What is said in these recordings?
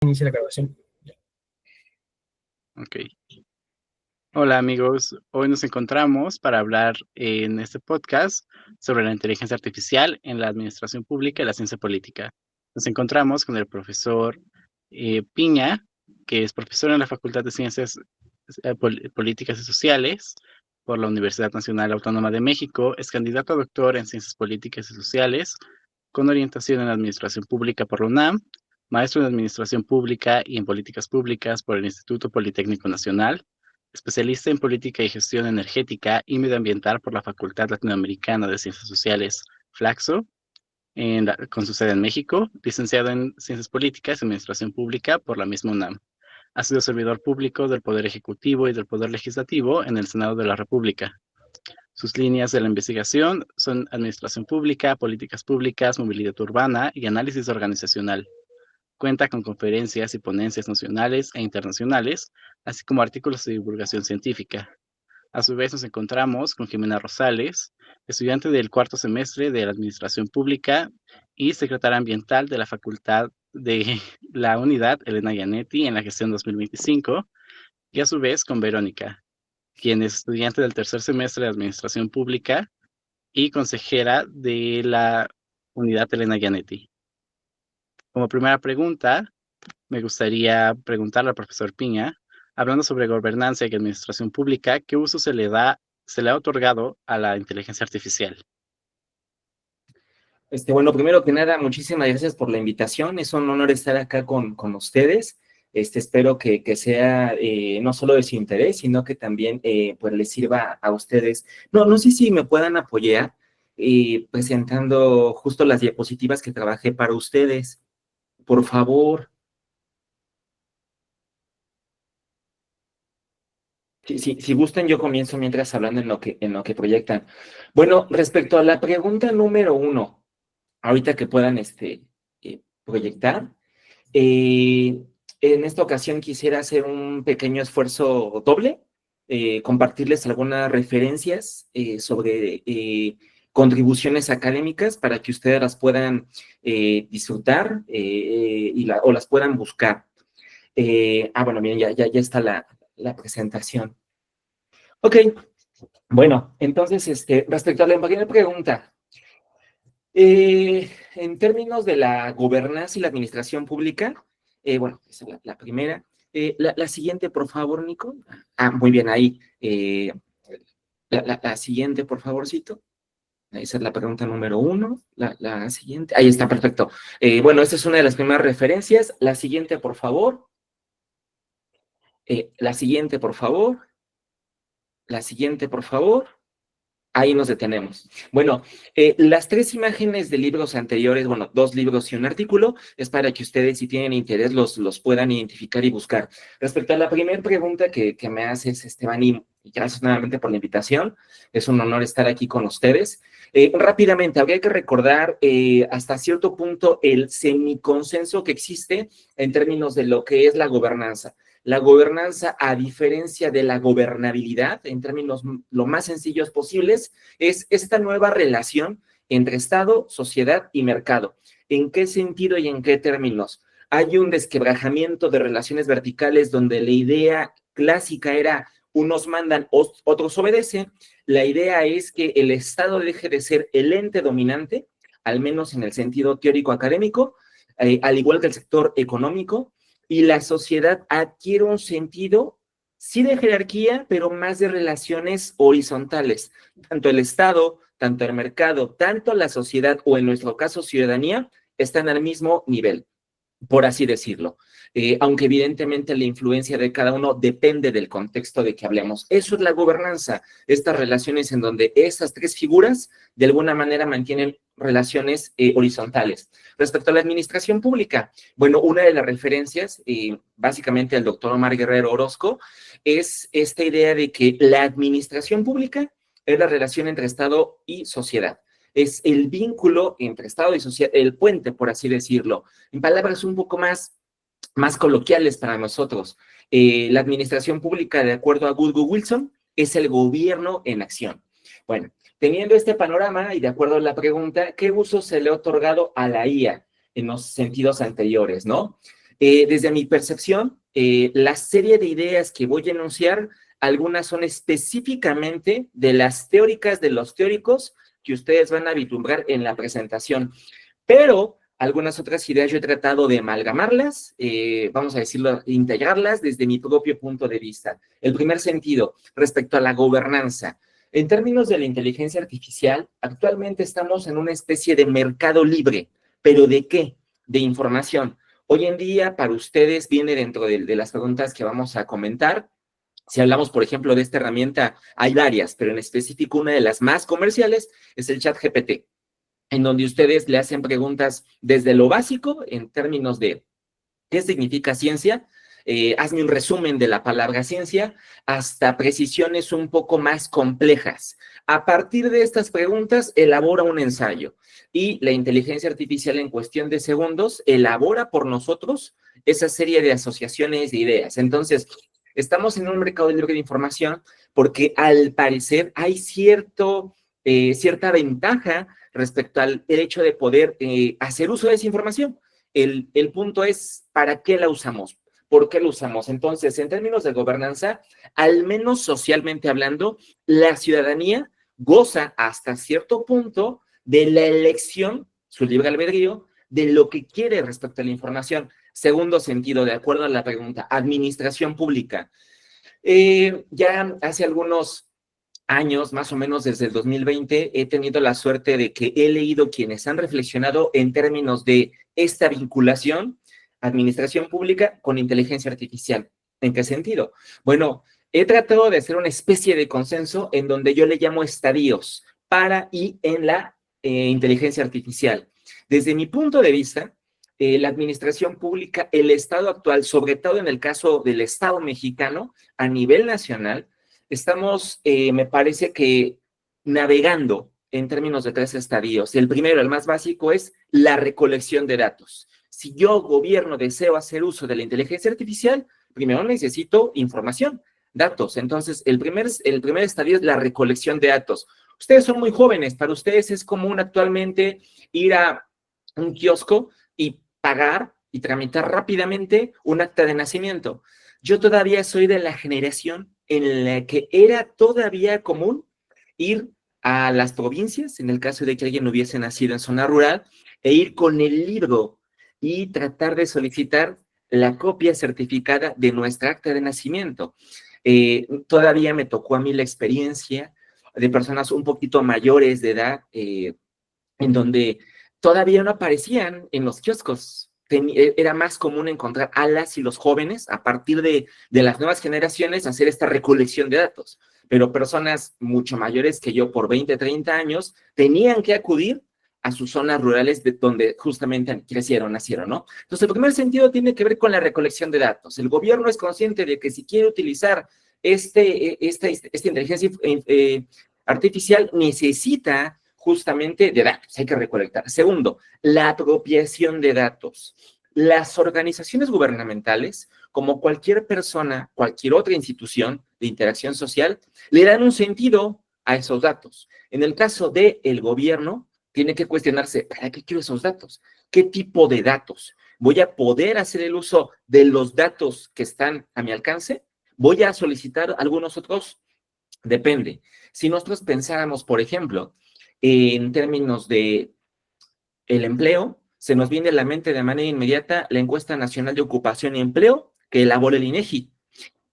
inicia la grabación. Ok. Hola amigos, hoy nos encontramos para hablar en este podcast sobre la inteligencia artificial en la administración pública y la ciencia política. Nos encontramos con el profesor Piña, que es profesor en la Facultad de Ciencias Políticas y Sociales por la Universidad Nacional Autónoma de México. Es candidato a doctor en Ciencias Políticas y Sociales con orientación en Administración Pública por la UNAM, maestro en Administración Pública y en Políticas Públicas por el Instituto Politécnico Nacional, especialista en Política y Gestión Energética y Medioambiental por la Facultad Latinoamericana de Ciencias Sociales, Flaxo, con su sede en México, licenciado en Ciencias Políticas y Administración Pública por la misma UNAM. Ha sido servidor público del Poder Ejecutivo y del Poder Legislativo en el Senado de la República. Sus líneas de la investigación son administración pública, políticas públicas, movilidad urbana y análisis organizacional. Cuenta con conferencias y ponencias nacionales e internacionales, así como artículos de divulgación científica. A su vez nos encontramos con Jimena Rosales, estudiante del cuarto semestre de la Administración Pública y secretaria ambiental de la Facultad de la Unidad Elena Gianetti en la gestión 2025, y a su vez con Verónica, quien es estudiante del tercer semestre de Administración Pública y consejera de la Unidad Elena Gianetti. Como primera pregunta, me gustaría preguntarle al profesor Piña, hablando sobre gobernanza y administración pública, ¿qué uso se le ha otorgado a la inteligencia artificial? Bueno, primero que nada, muchísimas gracias por la invitación. Es un honor estar acá con ustedes. Espero que sea no solo de su interés, sino que también pues les sirva a ustedes. No sé si me puedan apoyar presentando justo las diapositivas que trabajé para ustedes. Por favor. Si gustan, yo comienzo mientras hablando en lo que proyectan. Bueno, respecto a la pregunta número 1, ahorita que puedan proyectar, en esta ocasión quisiera hacer un pequeño esfuerzo doble, compartirles algunas referencias sobre contribuciones académicas para que ustedes las puedan disfrutar o las puedan buscar. Bueno, miren, ya está la presentación. Ok, bueno, entonces, respecto a la primera pregunta, en términos de la gobernanza y la administración pública, bueno, esa es la primera. La siguiente, por favor, Nico. Muy bien, ahí. La siguiente, por favorcito. Esa es la pregunta número 1. La siguiente. Ahí está, perfecto. Bueno, esta es una de las primeras referencias. La siguiente, por favor. La siguiente, por favor. La siguiente, por favor. Ahí nos detenemos. Bueno, las 3 imágenes de libros anteriores, bueno, 2 libros y un artículo, es para que ustedes, si tienen interés, los puedan identificar y buscar. Respecto a la primera pregunta que me haces, Esteban, y gracias nuevamente por la invitación, es un honor estar aquí con ustedes. Rápidamente, habría que recordar hasta cierto punto el semiconsenso que existe en términos de lo que es la gobernanza. La gobernanza, a diferencia de la gobernabilidad, en términos lo más sencillos posibles, es esta nueva relación entre Estado, sociedad y mercado. ¿En qué sentido y en qué términos? Hay un desquebrajamiento de relaciones verticales donde la idea clásica era unos mandan, otros obedecen. La idea es que el Estado deje de ser el ente dominante, al menos en el sentido teórico académico, al igual que el sector económico, y la sociedad adquiere un sentido, sí de jerarquía, pero más de relaciones horizontales. Tanto el Estado, tanto el mercado, tanto la sociedad o en nuestro caso ciudadanía, están al mismo nivel, por así decirlo. Aunque evidentemente la influencia de cada uno depende del contexto de que hablemos. Eso es la gobernanza, estas relaciones en donde esas 3 figuras de alguna manera mantienen relaciones horizontales. Respecto a la administración pública, bueno, una de las referencias, básicamente el doctor Omar Guerrero Orozco, es esta idea de que la administración pública es la relación entre Estado y sociedad. Es el vínculo entre Estado y sociedad, el puente, por así decirlo. En palabras un poco más coloquiales para nosotros, la administración pública, de acuerdo a Woodrow Wilson, es el gobierno en acción. Bueno, teniendo este panorama y de acuerdo a la pregunta, ¿qué uso se le ha otorgado a la IA en los sentidos anteriores, no? Desde mi percepción, la serie de ideas que voy a enunciar, algunas son específicamente de las teóricas de los teóricos que ustedes van a vislumbrar en la presentación, pero algunas otras ideas yo he tratado de amalgamarlas, vamos a decirlo, integrarlas desde mi propio punto de vista. El primer sentido, respecto a la gobernanza. En términos de la inteligencia artificial, actualmente estamos en una especie de mercado libre, ¿pero de qué? De información. Hoy en día, para ustedes, viene dentro de las preguntas que vamos a comentar. Si hablamos, por ejemplo, de esta herramienta, hay varias, pero en específico una de las más comerciales es el ChatGPT, en donde ustedes le hacen preguntas desde lo básico, en términos de qué significa ciencia, hazme un resumen de la palabra ciencia, hasta precisiones un poco más complejas. A partir de estas preguntas, elabora un ensayo y la inteligencia artificial en cuestión de segundos elabora por nosotros esa serie de asociaciones de ideas. Entonces, estamos en un mercado libre de información porque al parecer hay cierta ventaja respecto al hecho de poder hacer uso de esa información. El punto es, ¿para qué la usamos? ¿Por qué la usamos? Entonces, en términos de gobernanza, al menos socialmente hablando, la ciudadanía goza hasta cierto punto de la elección, su libre albedrío, de lo que quiere respecto a la información. Segundo sentido, de acuerdo a la pregunta, administración pública. Ya hace algunos años, más o menos desde el 2020, he tenido la suerte de que he leído quienes han reflexionado en términos de esta vinculación, administración pública con inteligencia artificial. ¿En qué sentido? Bueno, he tratado de hacer una especie de consenso en donde yo le llamo estadios para y en la inteligencia artificial. Desde mi punto de vista, la administración pública, el Estado actual, sobre todo en el caso del Estado mexicano, a nivel nacional, estamos, me parece que, navegando en términos de tres estadios. El primero, el más básico, es la recolección de datos. Si yo, gobierno, deseo hacer uso de la inteligencia artificial, primero necesito información, datos. Entonces, el primer estadio es la recolección de datos. Ustedes son muy jóvenes, para ustedes es común actualmente ir a un kiosco y pagar y tramitar rápidamente un acta de nacimiento. Yo todavía soy de la generación en la que era todavía común ir a las provincias, en el caso de que alguien hubiese nacido en zona rural, e ir con el libro y tratar de solicitar la copia certificada de nuestra acta de nacimiento. Todavía me tocó a mí la experiencia de personas un poquito mayores de edad, en donde todavía no aparecían en los kioscos. Era más común encontrar a las y los jóvenes, a partir de las nuevas generaciones, hacer esta recolección de datos. Pero personas mucho mayores que yo, por 20, 30 años, tenían que acudir a sus zonas rurales de donde justamente crecieron, nacieron, ¿no? Entonces, el primer sentido tiene que ver con la recolección de datos. El gobierno es consciente de que si quiere utilizar esta inteligencia artificial, necesita justamente de datos, hay que recolectar. Segundo, la apropiación de datos. Las organizaciones gubernamentales, como cualquier persona, cualquier otra institución de interacción social, le dan un sentido a esos datos. En el caso del gobierno, tiene que cuestionarse, ¿para qué quiero esos datos? ¿Qué tipo de datos? ¿Voy a poder hacer el uso de los datos que están a mi alcance? ¿Voy a solicitar algunos otros? Depende. Si nosotros pensáramos, por ejemplo, en términos de el empleo, se nos viene a la mente de manera inmediata la encuesta nacional de ocupación y empleo que elabora el INEGI,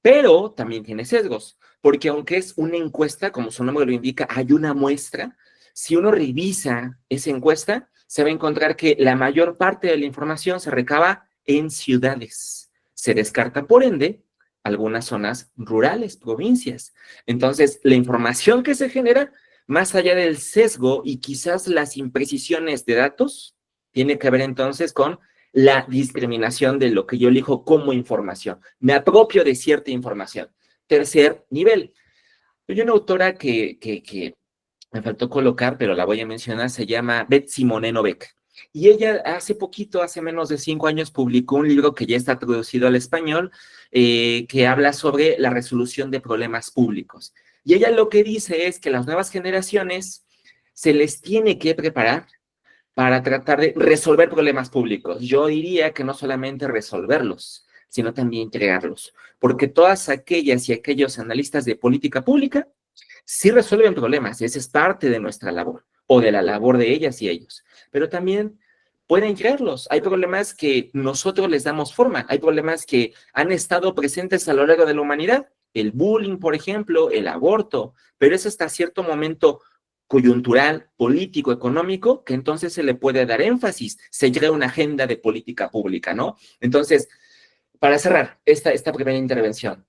pero también tiene sesgos, porque aunque es una encuesta, como su nombre lo indica, hay una muestra. Si uno revisa esa encuesta, se va a encontrar que la mayor parte de la información se recaba en ciudades. Se descarta, por ende, algunas zonas rurales, provincias. Entonces, la información que se genera, más allá del sesgo y quizás las imprecisiones de datos, tiene que ver entonces con la discriminación de lo que yo elijo como información. Me apropio de cierta información. Tercer nivel. Hay una autora que me faltó colocar, pero la voy a mencionar, se llama Betsy Moneno Beck. Y ella hace poquito, hace menos de 5 años, publicó un libro que ya está traducido al español, que habla sobre la resolución de problemas públicos. Y ella lo que dice es que las nuevas generaciones se les tiene que preparar para tratar de resolver problemas públicos. Yo diría que no solamente resolverlos, sino también crearlos, porque todas aquellas y aquellos analistas de política pública sí resuelven problemas, esa es parte de nuestra labor, o de la labor de ellas y ellos, pero también pueden crearlos. Hay problemas que nosotros les damos forma, hay problemas que han estado presentes a lo largo de la humanidad, el bullying, por ejemplo, el aborto, pero es hasta cierto momento coyuntural, político, económico, que entonces se le puede dar énfasis, se crea una agenda de política pública, ¿no? Entonces, para cerrar esta primera intervención,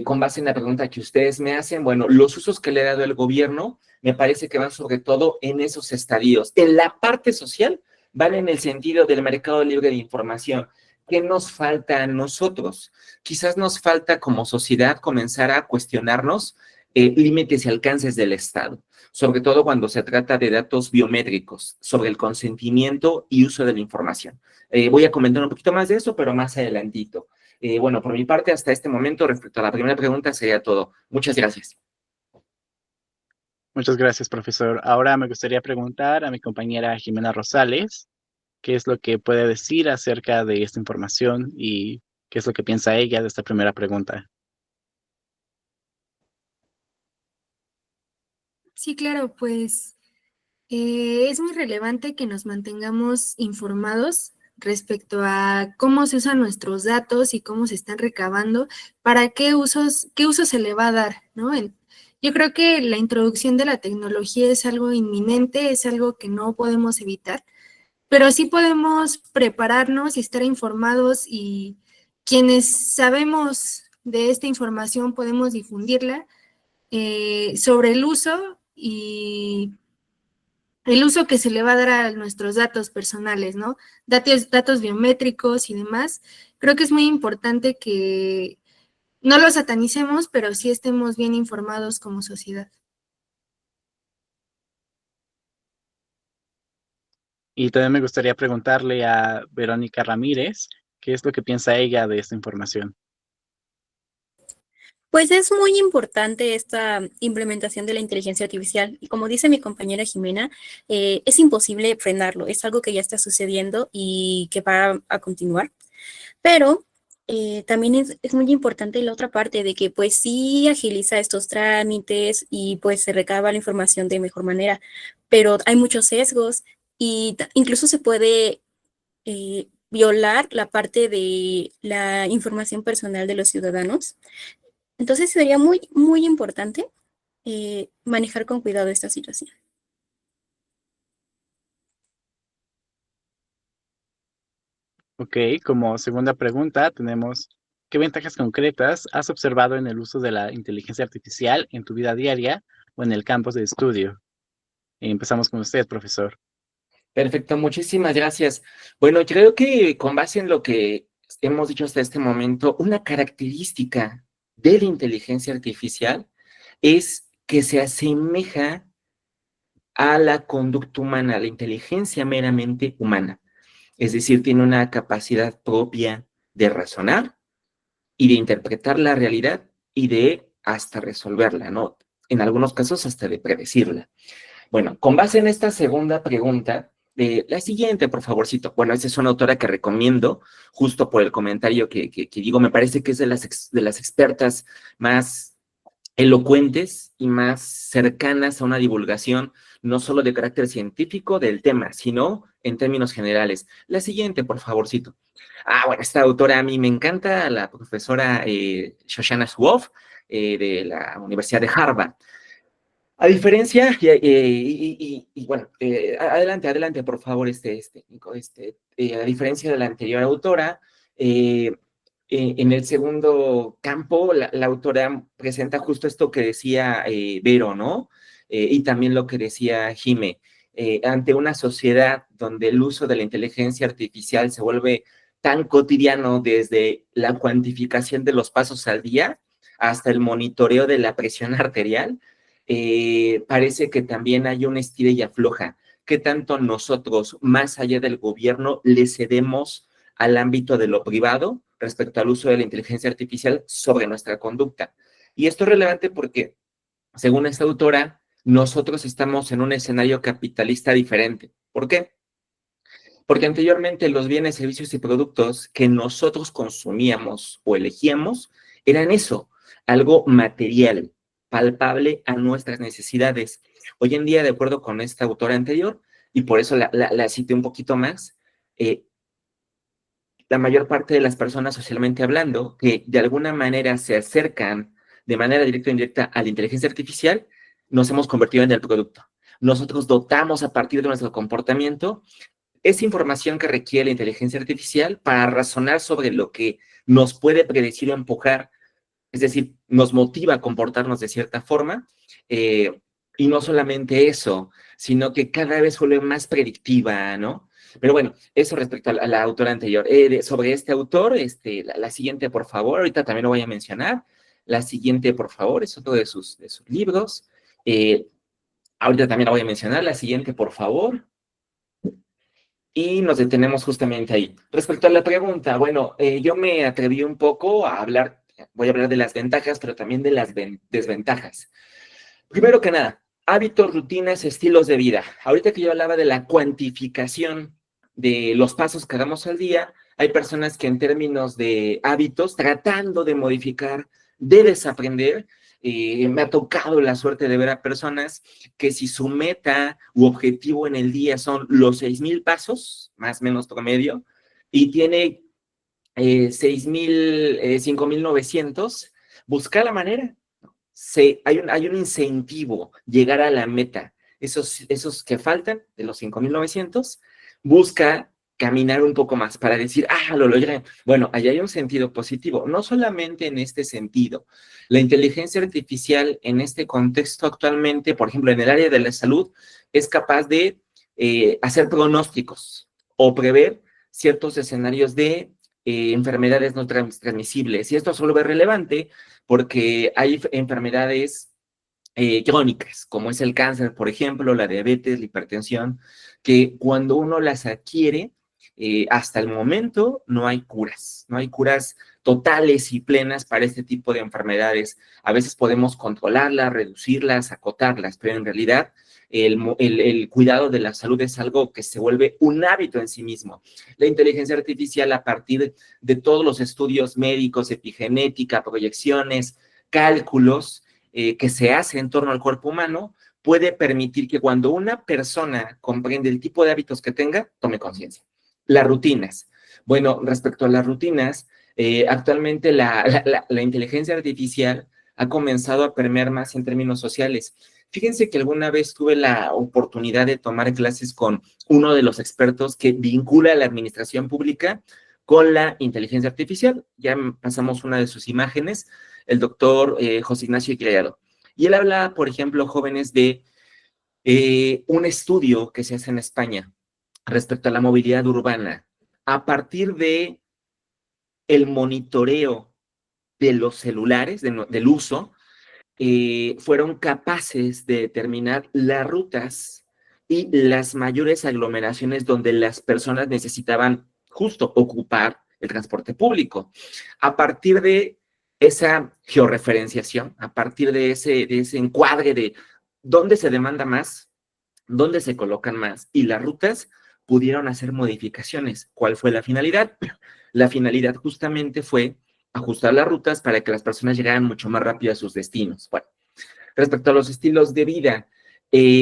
con base en la pregunta que ustedes me hacen, bueno, los usos que le ha dado el gobierno me parece que van sobre todo en esos estadios. En la parte social, van en el sentido del mercado libre de información. ¿Qué nos falta a nosotros? Quizás nos falta como sociedad comenzar a cuestionarnos límites y alcances del Estado, sobre todo cuando se trata de datos biométricos, sobre el consentimiento y uso de la información. Voy a comentar un poquito más de eso, pero más adelantito. Bueno, por mi parte, hasta este momento, respecto a la primera pregunta, sería todo. Muchas gracias. Muchas gracias, profesor. Ahora me gustaría preguntar a mi compañera Jimena Rosales qué es lo que puede decir acerca de esta información y qué es lo que piensa ella de esta primera pregunta. Sí, claro, pues es muy relevante que nos mantengamos informados respecto a cómo se usan nuestros datos y cómo se están recabando, para qué uso se le va a dar, ¿no? Yo creo que la introducción de la tecnología es algo inminente, es algo que no podemos evitar, pero sí podemos prepararnos y estar informados, y quienes sabemos de esta información podemos difundirla sobre el uso y el uso que se le va a dar a nuestros datos personales, ¿no? Datos biométricos y demás. Creo que es muy importante que no los satanicemos, pero sí estemos bien informados como sociedad. Y también me gustaría preguntarle a Verónica Ramírez qué es lo que piensa ella de esta información. Pues es muy importante esta implementación de la inteligencia artificial y como dice mi compañera Jimena, es imposible frenarlo, es algo que ya está sucediendo y que va a continuar, pero también es muy importante la otra parte de que pues sí agiliza estos trámites y pues se recaba la información de mejor manera, pero hay muchos sesgos y incluso se puede violar la parte de la información personal de los ciudadanos. Entonces sería muy, muy importante manejar con cuidado esta situación. Ok, como segunda pregunta tenemos, ¿qué ventajas concretas has observado en el uso de la inteligencia artificial en tu vida diaria o en el campus de estudio? Empezamos con usted, profesor. Perfecto, muchísimas gracias. Bueno, creo que con base en lo que hemos dicho hasta este momento, una característica de la inteligencia artificial es que se asemeja a la conducta humana, a la inteligencia meramente humana. Es decir, tiene una capacidad propia de razonar y de interpretar la realidad y de hasta resolverla, ¿no? En algunos casos hasta de predecirla. Bueno, con base en esta segunda pregunta, la siguiente, por favorcito. Bueno, esta es una autora que recomiendo, justo por el comentario que digo, me parece que es de las expertas más elocuentes y más cercanas a una divulgación, no solo de carácter científico del tema, sino en términos generales. La siguiente, por favorcito. Bueno, esta autora a mí me encanta, la profesora Shoshana Zuboff, de la Universidad de Harvard. A diferencia, bueno, adelante, por favor, Nico, a diferencia de la anterior autora, en el segundo campo, la autora presenta justo esto que decía Vero, ¿no? Y también lo que decía Jime. Ante una sociedad donde el uso de la inteligencia artificial se vuelve tan cotidiano, desde la cuantificación de los pasos al día hasta el monitoreo de la presión arterial, parece que también hay una estira y afloja. ¿Qué tanto nosotros, más allá del gobierno, le cedemos al ámbito de lo privado respecto al uso de la inteligencia artificial sobre nuestra conducta? Y esto es relevante porque, según esta autora, nosotros estamos en un escenario capitalista diferente. ¿Por qué? Porque anteriormente los bienes, servicios y productos que nosotros consumíamos o elegíamos eran eso, algo material, palpable a nuestras necesidades. Hoy en día, de acuerdo con esta autora anterior, y por eso la cité un poquito más, la mayor parte de las personas socialmente hablando que de alguna manera se acercan de manera directa o indirecta a la inteligencia artificial, nos hemos convertido en el producto. Nosotros dotamos a partir de nuestro comportamiento esa información que requiere la inteligencia artificial para razonar sobre lo que nos puede predecir o empujar, es decir, nos motiva a comportarnos de cierta forma, y no solamente eso, sino que cada vez vuelve más predictiva, ¿no? Pero bueno, eso respecto a la autora anterior. Sobre este autor, la siguiente, por favor, ahorita también lo voy a mencionar. La siguiente, por favor, es otro de sus libros. Ahorita también la voy a mencionar. La siguiente, por favor. Y nos detenemos justamente ahí. Respecto a la pregunta, bueno, yo me atreví un poco a hablar, voy a hablar de las ventajas, pero también de las desventajas. Primero que nada, hábitos, rutinas, estilos de vida. Ahorita que yo hablaba de la cuantificación de los pasos que damos al día, hay personas que en términos de hábitos, tratando de modificar, de desaprender, me ha tocado la suerte de ver a personas que si su meta u objetivo en el día son los 6,000 pasos, más o menos promedio, y tiene 6,000, 5,900, busca la manera. Hay un incentivo, llegar a la meta. Esos que faltan, de los 5,900, busca caminar un poco más para decir, lo logré. Bueno, allá hay un sentido positivo, no solamente en este sentido. La inteligencia artificial en este contexto actualmente, por ejemplo, en el área de la salud, es capaz de hacer pronósticos o prever ciertos escenarios de enfermedades no transmisibles. Y esto solo es relevante porque hay enfermedades crónicas, como es el cáncer, por ejemplo, la diabetes, la hipertensión, que cuando uno las adquiere, hasta el momento no hay curas totales y plenas para este tipo de enfermedades. A veces podemos controlarlas, reducirlas, acotarlas, pero en realidad el cuidado de la salud es algo que se vuelve un hábito en sí mismo. La inteligencia artificial, a partir de todos los estudios médicos, epigenética, proyecciones, cálculos que se hacen en torno al cuerpo humano, puede permitir que cuando una persona comprende el tipo de hábitos que tenga, tome conciencia. Las rutinas. Bueno, respecto a las rutinas, actualmente la inteligencia artificial ha comenzado a permear más en términos sociales. Fíjense que alguna vez tuve la oportunidad de tomar clases con uno de los expertos que vincula la administración pública con la inteligencia artificial. Ya pasamos una de sus imágenes, el doctor José Ignacio Criado. Y él habla, por ejemplo, jóvenes, de un estudio que se hace en España respecto a la movilidad urbana. A partir de el monitoreo de los celulares, del uso, fueron capaces de determinar las rutas y las mayores aglomeraciones donde las personas necesitaban justo ocupar el transporte público. A partir de esa georreferenciación, a partir de ese encuadre de dónde se demanda más, dónde se colocan más y las rutas, pudieron hacer modificaciones. ¿Cuál fue la finalidad? La finalidad justamente fue ajustar las rutas para que las personas llegaran mucho más rápido a sus destinos. Bueno, respecto a los estilos de vida,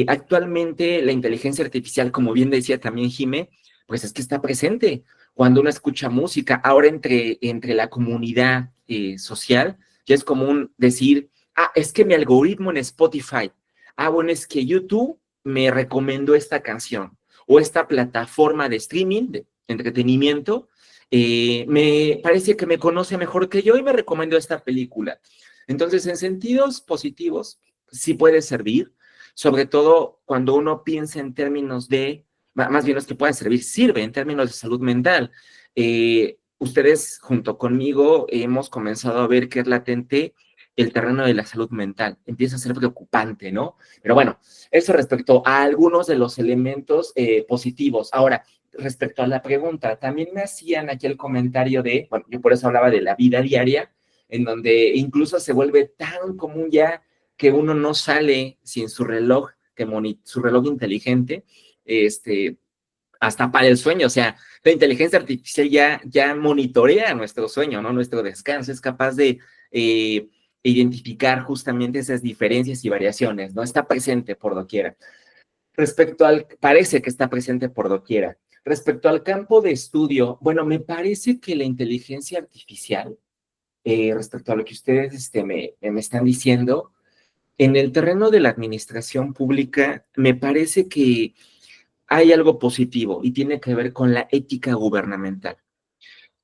actualmente la inteligencia artificial, como bien decía también Jimé, pues es que está presente. Cuando uno escucha música, ahora entre la comunidad social, ya es común decir, es que mi algoritmo en Spotify, bueno, es que YouTube me recomendó esta canción, o esta plataforma de streaming, de entretenimiento, me parece que me conoce mejor que yo y me recomendó esta película. Entonces, en sentidos positivos, sí puede servir, sobre todo cuando uno piensa en términos de, más bien los que pueden servir, sirve en términos de salud mental. Ustedes, junto conmigo, hemos comenzado a ver que es latente el terreno de la salud mental. Empieza a ser preocupante, ¿no? Pero bueno, eso respecto a algunos de los elementos positivos. Ahora, respecto a la pregunta, también me hacían aquí el comentario de, bueno, yo por eso hablaba de la vida diaria, en donde incluso se vuelve tan común ya que uno no sale sin su reloj, su reloj inteligente, hasta para el sueño, o sea, la inteligencia artificial ya monitorea nuestro sueño, ¿no? Nuestro descanso, es capaz de identificar justamente esas diferencias y variaciones, ¿no? Está presente por doquiera. Parece que está presente por doquiera. Respecto al campo de estudio, bueno, me parece que la inteligencia artificial, respecto a lo que ustedes me están diciendo, en el terreno de la administración pública, me parece que hay algo positivo y tiene que ver con la ética gubernamental.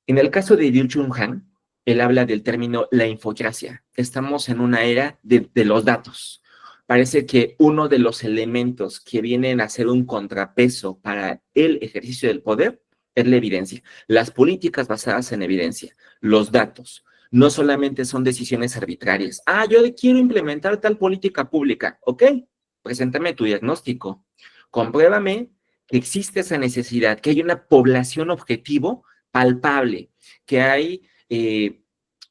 En el caso de Byung-Chul Han, él habla del término la infocracia. Estamos en una era de los datos. Parece que uno de los elementos que vienen a ser un contrapeso para el ejercicio del poder es la evidencia. Las políticas basadas en evidencia, los datos, no solamente son decisiones arbitrarias. Ah, yo quiero implementar tal política pública. Ok, preséntame tu diagnóstico. Compruébame que existe esa necesidad, que hay una población objetivo palpable, que hay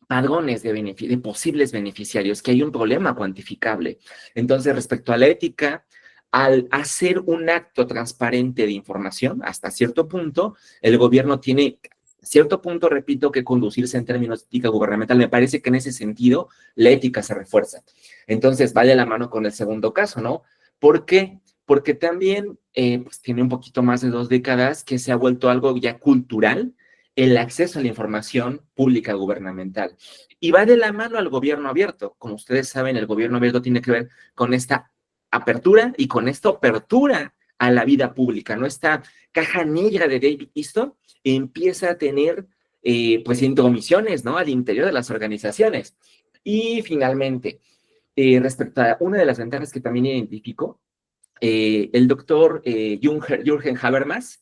padrones de posibles beneficiarios, que hay un problema cuantificable. Entonces, respecto a la ética, al hacer un acto transparente de información, hasta cierto punto, el gobierno tiene, cierto punto, repito, que conducirse en términos de ética gubernamental. Me parece que en ese sentido la ética se refuerza. Entonces, vale la mano con el segundo caso, ¿no? ¿Por qué? Porque también pues tiene un poquito más de 2 décadas que se ha vuelto algo ya cultural, el acceso a la información pública gubernamental. Y va de la mano al gobierno abierto. Como ustedes saben, el gobierno abierto tiene que ver con esta apertura y con esta apertura a la vida pública, ¿no? Esta caja negra de David Easton empieza a tener, pues, intromisiones, ¿no? Al interior de las organizaciones. Y finalmente, respecto a una de las ventajas que también identifico, el doctor Jürgen Habermas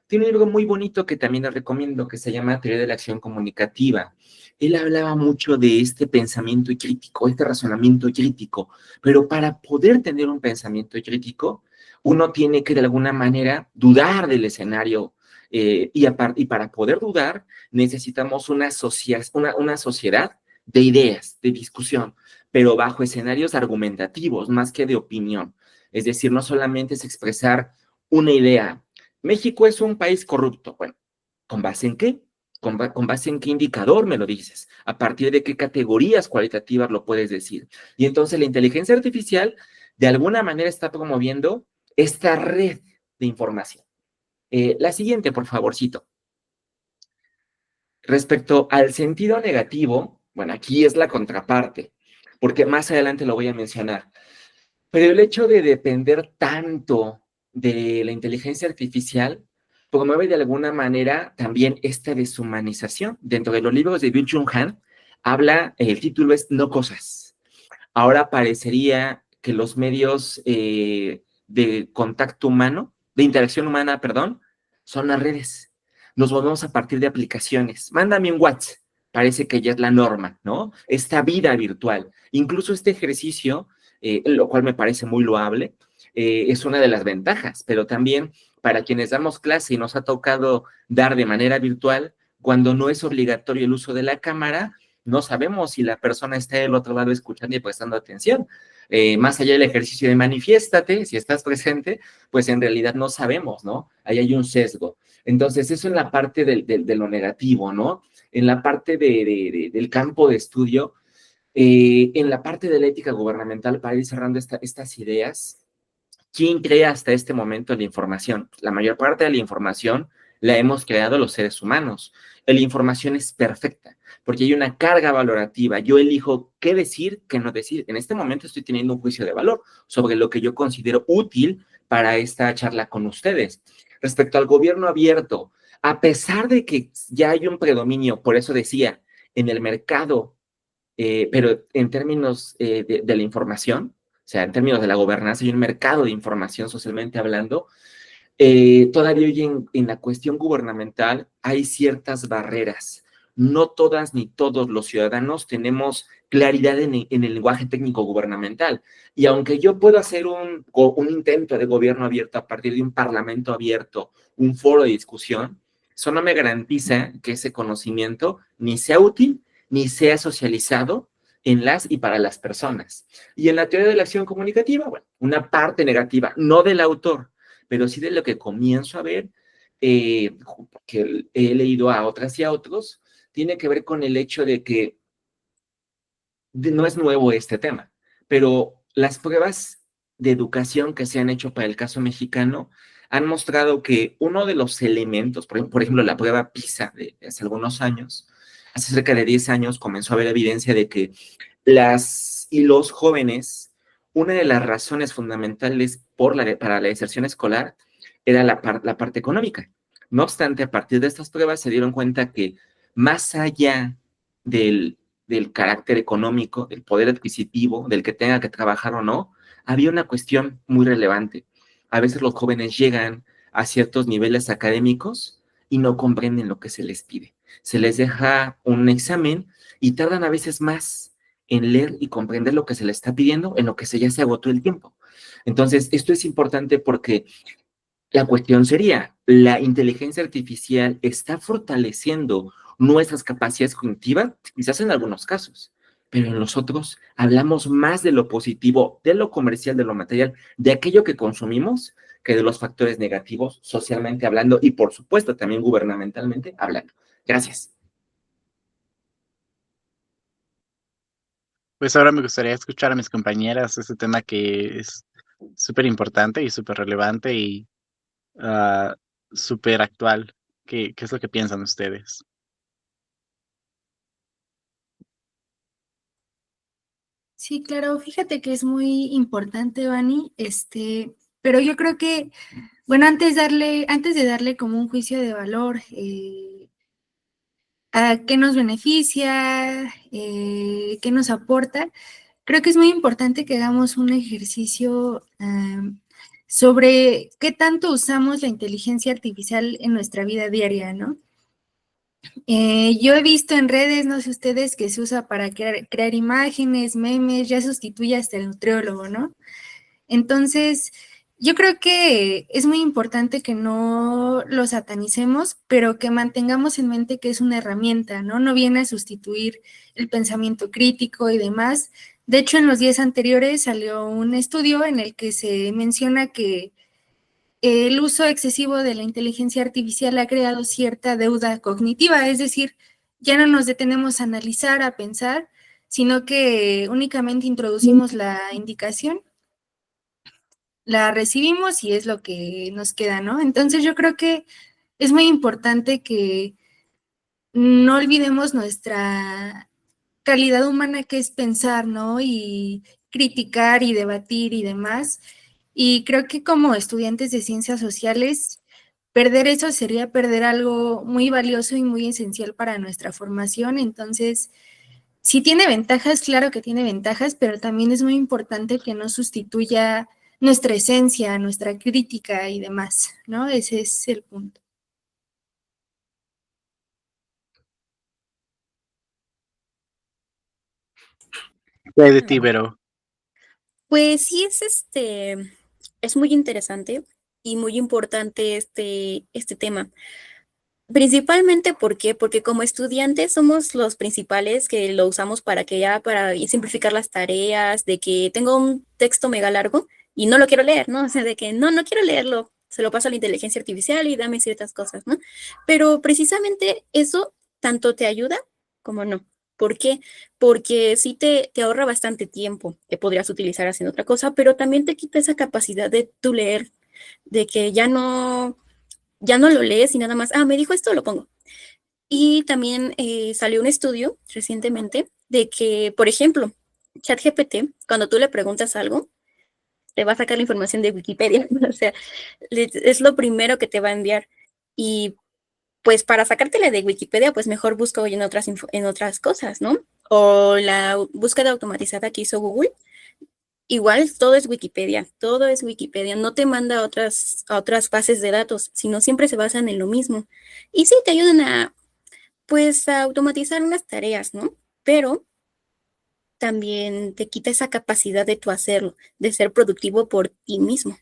tiene un libro muy bonito que también les recomiendo, que se llama Teoría de la Acción Comunicativa. Él hablaba mucho de este pensamiento crítico, este razonamiento crítico, pero para poder tener un pensamiento crítico, uno tiene que de alguna manera dudar del escenario, y para poder dudar necesitamos una sociedad de ideas, de discusión, pero bajo escenarios argumentativos más que de opinión. Es decir, no solamente es expresar una idea. México es un país corrupto. Bueno, ¿con base en qué? ¿Con base en qué indicador me lo dices? ¿A partir de qué categorías cualitativas lo puedes decir? Y entonces la inteligencia artificial de alguna manera está promoviendo esta red de información. La siguiente, por favorcito. Respecto al sentido negativo, bueno, aquí es la contraparte, porque más adelante lo voy a mencionar. Pero el hecho de depender tanto de la inteligencia artificial promueve de alguna manera también esta deshumanización. Dentro de los libros de Byung-Chul Han, el título es No Cosas. Ahora parecería que los medios de contacto humano, de interacción humana, perdón, son las redes. Nos movemos a partir de aplicaciones. Mándame un WhatsApp. Parece que ya es la norma, ¿no? Esta vida virtual. Incluso este ejercicio, lo cual me parece muy loable, es una de las ventajas, pero también para quienes damos clase y nos ha tocado dar de manera virtual, cuando no es obligatorio el uso de la cámara, no sabemos si la persona está del otro lado escuchando y prestando atención. Más allá del ejercicio de manifiéstate, si estás presente, pues en realidad no sabemos, ¿no? Ahí hay un sesgo. Entonces, eso en la parte de lo negativo, ¿no? En la parte del campo de estudio, en la parte de la ética gubernamental, para ir cerrando estas ideas, ¿quién crea hasta este momento la información? La mayor parte de la información la hemos creado los seres humanos. La información es perfecta, porque hay una carga valorativa. Yo elijo qué decir, qué no decir. En este momento estoy teniendo un juicio de valor sobre lo que yo considero útil para esta charla con ustedes. Respecto al gobierno abierto, a pesar de que ya hay un predominio, por eso decía, en el mercado, pero en términos de la información, o sea, en términos de la gobernanza, hay un mercado de información socialmente hablando, todavía hoy en la cuestión gubernamental hay ciertas barreras. No todas ni todos los ciudadanos tenemos claridad en el lenguaje técnico gubernamental. Y aunque yo puedo hacer un intento de gobierno abierto a partir de un parlamento abierto, un foro de discusión, eso no me garantiza que ese conocimiento ni sea útil ni sea socializado en las y para las personas. Y en la teoría de la acción comunicativa, bueno, una parte negativa, no del autor, pero sí de lo que comienzo a ver, que he leído a otras y a otros, tiene que ver con el hecho de que no es nuevo este tema, pero las pruebas de educación que se han hecho para el caso mexicano han mostrado que uno de los elementos, por ejemplo, la prueba PISA de hace algunos años, hace cerca de 10 años comenzó a haber evidencia de que las y los jóvenes, una de las razones fundamentales para la deserción escolar era la parte económica. No obstante, a partir de estas pruebas se dieron cuenta que más allá del, del carácter económico, del poder adquisitivo, del que tenga que trabajar o no, había una cuestión muy relevante. A veces los jóvenes llegan a ciertos niveles académicos y no comprenden lo que se les pide. Se les deja un examen y tardan a veces más en leer y comprender lo que se les está pidiendo en lo que ya se agotó el tiempo. Entonces, esto es importante porque la cuestión sería, ¿la inteligencia artificial está fortaleciendo nuestras capacidades cognitivas? Quizás en algunos casos, pero en los otros hablamos más de lo positivo, de lo comercial, de lo material, de aquello que consumimos, que de los factores negativos, socialmente hablando y por supuesto también gubernamentalmente hablando. Gracias. Pues ahora me gustaría escuchar a mis compañeras este tema que es súper importante y súper relevante y ah, súper actual. ¿Qué es lo que piensan ustedes? Sí, claro, fíjate que es muy importante, Vani, pero yo creo que, bueno, antes de darle como un juicio de valor, a qué nos beneficia, qué nos aporta, creo que es muy importante que hagamos un ejercicio sobre qué tanto usamos la inteligencia artificial en nuestra vida diaria, ¿no? Yo he visto en redes, no sé ustedes, que se usa para crear imágenes, memes, ya sustituye hasta el nutriólogo, ¿no? Entonces, yo creo que es muy importante que no lo satanicemos, pero que mantengamos en mente que es una herramienta, ¿no? No viene a sustituir el pensamiento crítico y demás. De hecho, en los días anteriores salió un estudio en el que se menciona que el uso excesivo de la inteligencia artificial ha creado cierta deuda cognitiva, es decir, ya no nos detenemos a analizar, a pensar, sino que únicamente introducimos la indicación, la recibimos y es lo que nos queda, ¿no? Entonces yo creo que es muy importante que no olvidemos nuestra calidad humana que es pensar, ¿no? Y criticar y debatir y demás. Y creo que como estudiantes de ciencias sociales, perder eso sería perder algo muy valioso y muy esencial para nuestra formación. Entonces, si tiene ventajas, claro que tiene ventajas, pero también es muy importante que no sustituya nuestra esencia, nuestra crítica y demás, ¿no? Ese es el punto. ¿Qué hay de ti, Vero? Pues sí, es muy interesante y muy importante este tema. Principalmente, ¿por qué? Porque como estudiantes somos los principales que lo usamos para simplificar las tareas, de que tengo un texto mega largo y no lo quiero leer, ¿no? O sea, de que no quiero leerlo, se lo paso a la inteligencia artificial y dame ciertas cosas, ¿no? Pero precisamente eso tanto te ayuda como no. ¿Por qué? Porque sí te ahorra bastante tiempo que podrías utilizar haciendo otra cosa, pero también te quita esa capacidad de tú leer, de que ya no lo lees y nada más, me dijo esto, lo pongo. Y también salió un estudio recientemente de que, por ejemplo, ChatGPT, cuando tú le preguntas algo, te va a sacar la información de Wikipedia, o sea, es lo primero que te va a enviar. Y pues para sacártela de Wikipedia, pues mejor busco en otras cosas, ¿no? O la búsqueda automatizada que hizo Google. Igual todo es Wikipedia, no te manda a otras bases de datos, sino siempre se basan en lo mismo. Y sí, te ayudan pues, a automatizar unas tareas, ¿no? Pero también te quita esa capacidad de tú hacerlo, de ser productivo por ti mismo.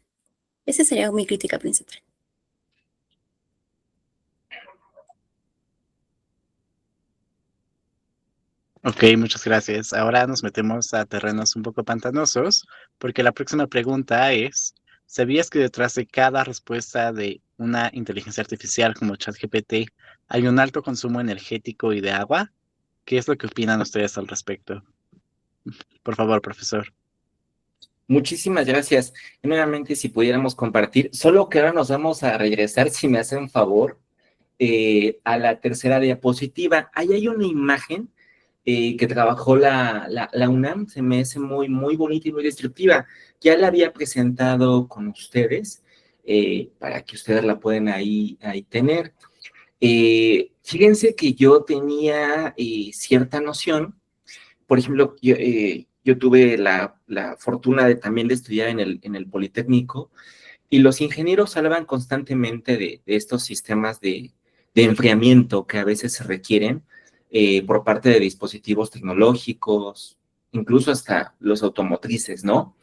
Esa sería mi crítica principal. Ok, muchas gracias. Ahora nos metemos a terrenos un poco pantanosos, porque la próxima pregunta es, ¿Sabías que detrás de cada respuesta de una inteligencia artificial como ChatGPT hay un alto consumo energético y de agua? ¿Qué es lo que opinan ustedes al respecto? Por favor, profesor. Muchísimas gracias. Y nuevamente, si pudiéramos compartir, solo que ahora nos vamos a regresar, si me hacen favor, a la tercera diapositiva. Ahí hay una imagen que trabajó la UNAM, se me hace muy, muy bonita y muy descriptiva. Ya la había presentado con ustedes, para que ustedes la puedan ahí tener. Fíjense que yo tenía cierta noción. Por ejemplo, yo tuve la fortuna de también de estudiar en el Politécnico, y los ingenieros hablaban constantemente de estos sistemas de enfriamiento que a veces se requieren por parte de dispositivos tecnológicos, incluso hasta los automotrices, ¿no?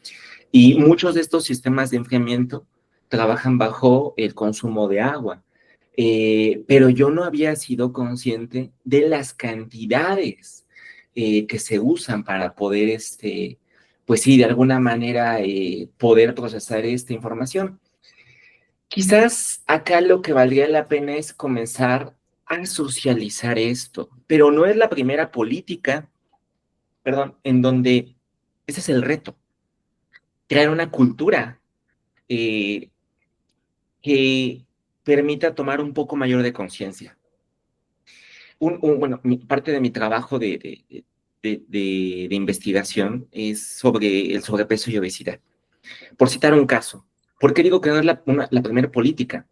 Y muchos de estos sistemas de enfriamiento trabajan bajo el consumo de agua. Pero yo no había sido consciente de las cantidades que se usan para poder, pues sí, de alguna manera poder procesar esta información. Quizás acá lo que valdría la pena es comenzar a socializar esto, pero no es la primera política, perdón, en donde ese es el reto, crear una cultura eh, que permita tomar un poco mayor de conciencia. Bueno, parte de mi trabajo de investigación es sobre el sobrepeso y obesidad. Por citar un caso, ¿por qué digo que no es la primera política?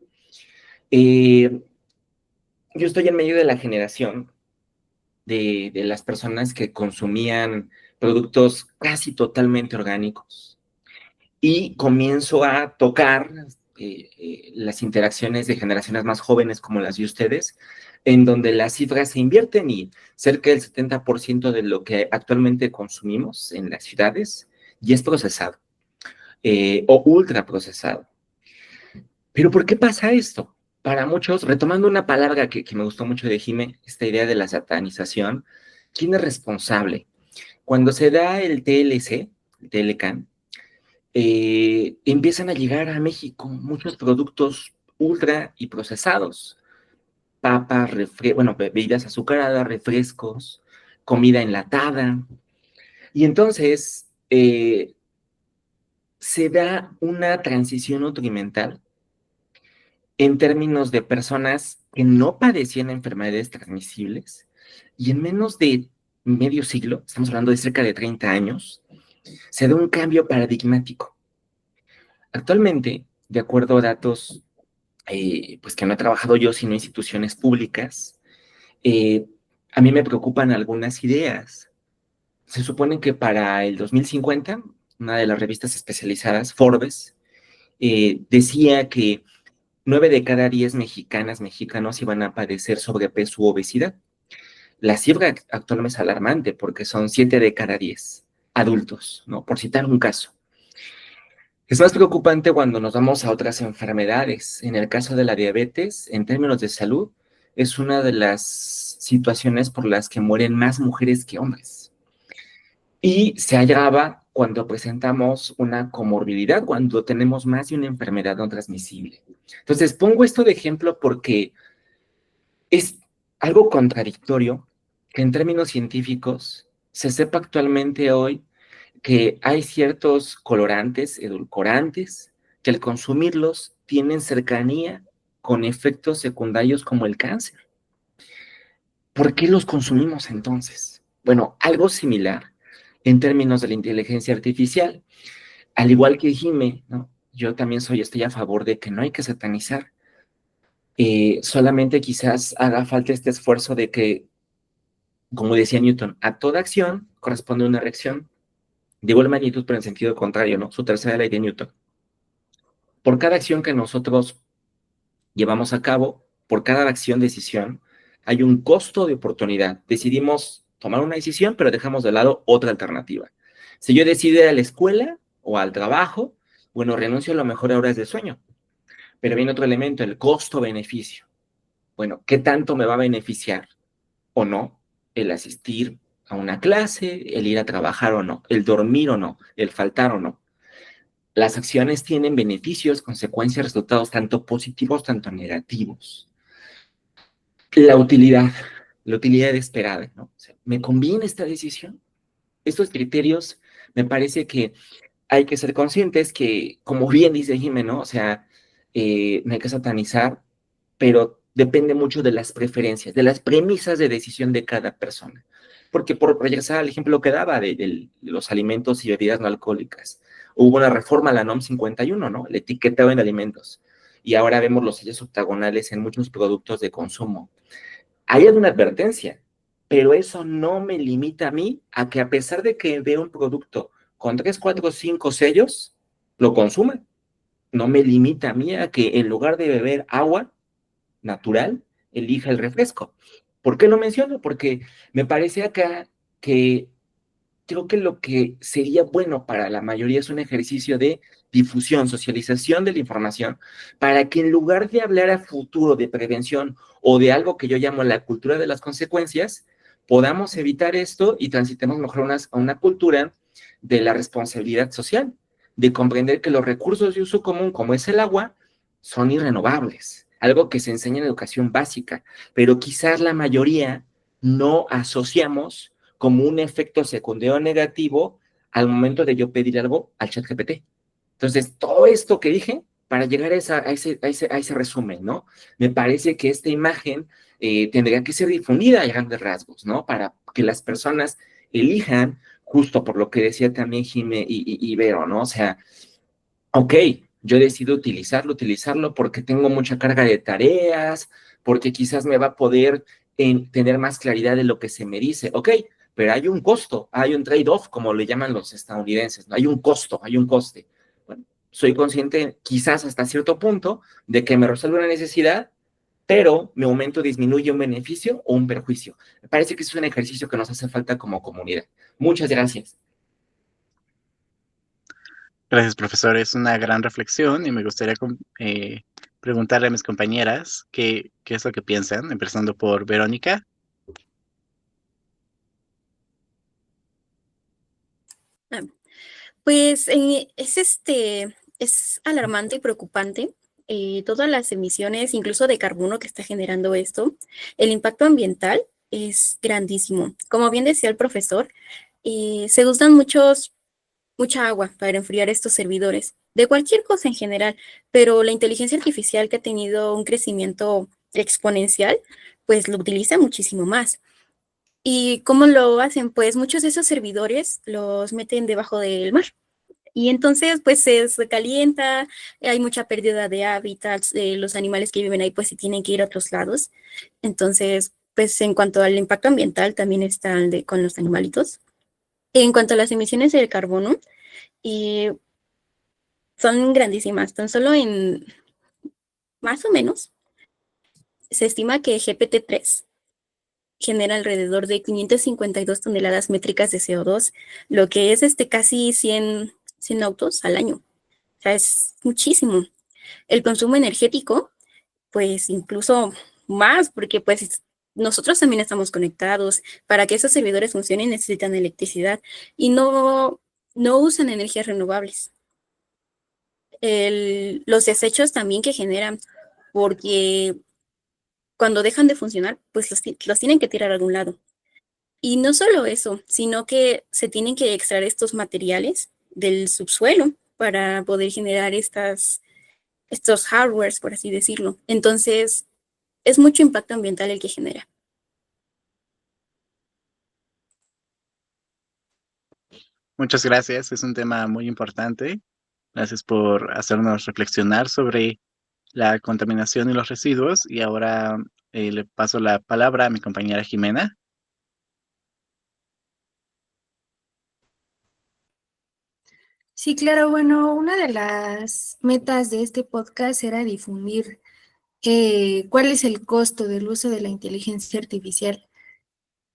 Yo estoy en medio de la generación de las personas que consumían productos casi totalmente orgánicos, y comienzo a tocar las interacciones de generaciones más jóvenes como las de ustedes, en donde las cifras se invierten y cerca del 70% de lo que actualmente consumimos en las ciudades ya es procesado o ultra procesado. ¿Pero por qué pasa esto? Para muchos, retomando una palabra que me gustó mucho de Jime, esta idea de la satanización, ¿quién es responsable? Cuando se da el TLC, el TLCAN, empiezan a llegar a México muchos productos ultra y procesados, papas, bueno, bebidas azucaradas, refrescos, comida enlatada, y entonces se da una transición nutrimental en términos de personas que no padecían enfermedades transmisibles, y en menos de medio siglo, estamos hablando de cerca de 30 años, se da un cambio paradigmático. Actualmente, de acuerdo a datos pues que no he trabajado yo, sino instituciones públicas, a mí me preocupan algunas ideas. Se supone que para el 2050, una de las revistas especializadas, Forbes, decía que 9 de cada 10 mexicanos iban a padecer sobrepeso u obesidad. La cifra actual es alarmante porque son 7 de cada 10 adultos, ¿no? Por citar un caso. Es más preocupante cuando nos vamos a otras enfermedades. En el caso de la diabetes, en términos de salud, es una de las situaciones por las que mueren más mujeres que hombres. Y se agrava cuando presentamos una comorbilidad, cuando tenemos más de una enfermedad no transmisible. Entonces, pongo esto de ejemplo porque es algo contradictorio que en términos científicos se sepa actualmente hoy que hay ciertos colorantes, edulcorantes, que al consumirlos tienen cercanía con efectos secundarios como el cáncer. ¿Por qué los consumimos entonces? Bueno, algo similar en términos de la inteligencia artificial. Al igual que Jime, ¿no? Yo también estoy a favor de que no hay que satanizar. Solamente quizás haga falta este esfuerzo de que, como decía Newton, a toda acción corresponde una reacción de igual magnitud, pero en sentido contrario, ¿no? Su tercera ley de Newton. Por cada acción que nosotros llevamos a cabo, por cada acción, decisión, hay un costo de oportunidad. Decidimos tomar una decisión, pero dejamos de lado otra alternativa. Si yo decido ir a la escuela o al trabajo, bueno, renuncio a lo mejor a horas de sueño. Pero viene otro elemento, el costo-beneficio. Bueno, ¿qué tanto me va a beneficiar o no el asistir a una clase, el ir a trabajar o no, el dormir o no, el faltar o no? Las acciones tienen beneficios, consecuencias, resultados tanto positivos, tanto negativos. La utilidad esperada, ¿no? O sea, ¿me conviene esta decisión? Estos criterios me parece que hay que ser conscientes que, como bien dice Jimé, ¿no? O sea, no hay que satanizar, pero depende mucho de las preferencias, de las premisas de decisión de cada persona. Porque por regresar al ejemplo que daba de los alimentos y bebidas no alcohólicas, hubo una reforma a la NOM 51, ¿no? El etiquetado en alimentos. Y ahora vemos los sellos octagonales en muchos productos de consumo. Hay alguna advertencia, pero eso no me limita a mí a que a pesar de que veo un producto con 3, 4, 5 sellos, lo consuma. No me limita a mí a que en lugar de beber agua natural, elija el refresco. ¿Por qué lo menciono? Porque me parece acá que creo que lo que sería bueno para la mayoría es un ejercicio de difusión, socialización de la información, para que en lugar de hablar a futuro de prevención o de algo que yo llamo la cultura de las consecuencias, podamos evitar esto y transitemos mejor a una cultura de la responsabilidad social, de comprender que los recursos de uso común, como es el agua, son irrenovables, algo que se enseña en educación básica, pero quizás la mayoría no asociamos como un efecto secundario negativo al momento de yo pedir algo al chat GPT. Entonces, todo esto que dije para llegar a ese resumen, ¿no? Me parece que esta imagen tendría que ser difundida a grandes rasgos, ¿no? Para que las personas elijan, justo por lo que decía también Jime y Vero, ¿no? O sea, ok, yo decido utilizarlo porque tengo mucha carga de tareas, porque quizás me va a poder tener más claridad de lo que se me dice. Ok, pero hay un costo, hay un trade-off, como le llaman los estadounidenses, ¿no? Hay un costo, hay un coste. Bueno, soy consciente quizás hasta cierto punto de que me resuelve una necesidad, pero mi aumento disminuye un beneficio o un perjuicio. Me parece que es un ejercicio que nos hace falta como comunidad. Muchas gracias. Gracias, profesor. Es una gran reflexión y me gustaría preguntarle a mis compañeras qué es lo que piensan, empezando por Verónica. Ah, Pues es alarmante y preocupante todas las emisiones, incluso de carbono que está generando esto. El impacto ambiental es grandísimo. Como bien decía el profesor, se usan mucha agua para enfriar estos servidores, de cualquier cosa en general, pero la inteligencia artificial que ha tenido un crecimiento exponencial, pues lo utiliza muchísimo más. ¿Y cómo lo hacen? Pues muchos de esos servidores los meten debajo del mar. Y entonces, pues se calienta, hay mucha pérdida de hábitats, los animales que viven ahí, pues se tienen que ir a otros lados. Entonces, pues en cuanto al impacto ambiental, también está con los animalitos. En cuanto a las emisiones de carbono, eh, son grandísimas. Tan solo en, más o menos, se estima que GPT-3 genera alrededor de 552 toneladas métricas de CO2, lo que es casi 100 autos al año. O sea, es muchísimo. El consumo energético, pues incluso más, porque pues nosotros también estamos conectados. Para que esos servidores funcionen necesitan electricidad y no usan energías renovables. Los desechos también que generan, porque cuando dejan de funcionar, pues los tienen que tirar a algún lado. Y no solo eso, sino que se tienen que extraer estos materiales del subsuelo para poder generar estos hardwares, por así decirlo. Entonces, es mucho impacto ambiental el que genera. Muchas gracias. Es un tema muy importante. Gracias por hacernos reflexionar sobre la contaminación y los residuos. Y ahora le paso la palabra a mi compañera Jimena. Sí, claro, bueno, una de las metas de este podcast era difundir cuál es el costo del uso de la inteligencia artificial.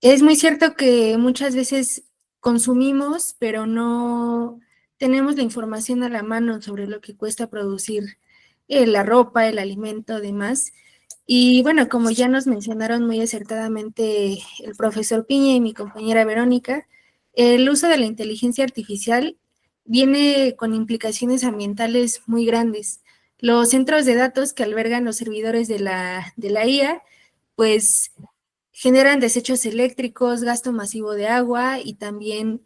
Es muy cierto que muchas veces consumimos, pero no tenemos la información a la mano sobre lo que cuesta producir la ropa, el alimento, demás. Y bueno, como ya nos mencionaron muy acertadamente el profesor Piña y mi compañera Verónica, el uso de la inteligencia artificial viene con implicaciones ambientales muy grandes. Los centros de datos que albergan los servidores de la IA, pues generan desechos eléctricos, gasto masivo de agua y también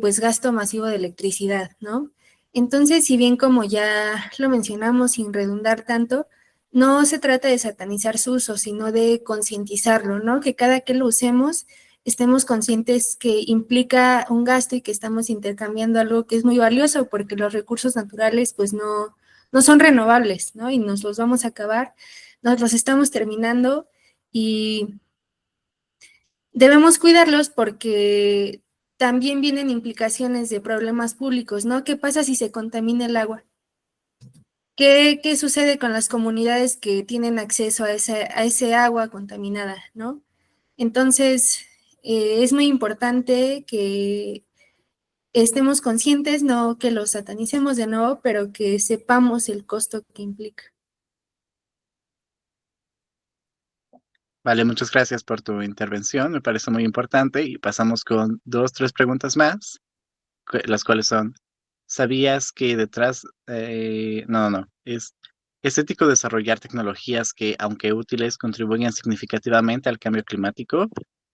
pues gasto masivo de electricidad, ¿no? Entonces, si bien como ya lo mencionamos sin redundar tanto, no se trata de satanizar su uso, sino de concientizarlo, ¿no? Que cada que lo usemos estemos conscientes que implica un gasto y que estamos intercambiando algo que es muy valioso porque los recursos naturales pues no son renovables, ¿no? Y nos los vamos a acabar, nos los estamos terminando y debemos cuidarlos porque también vienen implicaciones de problemas públicos, ¿no? ¿Qué pasa si se contamina el agua? ¿Qué sucede con las comunidades que tienen acceso a ese agua contaminada, ¿no? Entonces, es muy importante que estemos conscientes, no que lo satanicemos de nuevo, pero que sepamos el costo que implica. Vale, muchas gracias por tu intervención, me parece muy importante y pasamos con 2, 3 preguntas más, las cuales son, ¿sabías que detrás, es ético desarrollar tecnologías que, aunque útiles, contribuyen significativamente al cambio climático?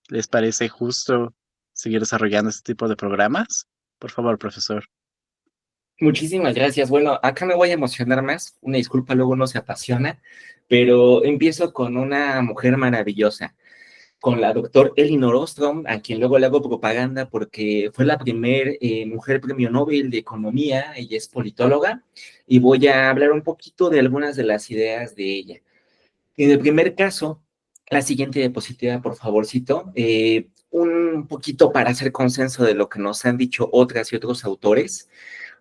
¿Les parece justo seguir desarrollando este tipo de programas? Por favor, profesor. Muchísimas gracias. Bueno, acá me voy a emocionar más. Una disculpa, luego uno se apasiona, pero empiezo con una mujer maravillosa, con la doctora Elinor Ostrom, a quien luego le hago propaganda porque fue la primer mujer premio Nobel de Economía, ella es politóloga, y voy a hablar un poquito de algunas de las ideas de ella. En el primer caso, la siguiente diapositiva, por favorcito, un poquito para hacer consenso de lo que nos han dicho otras y otros autores,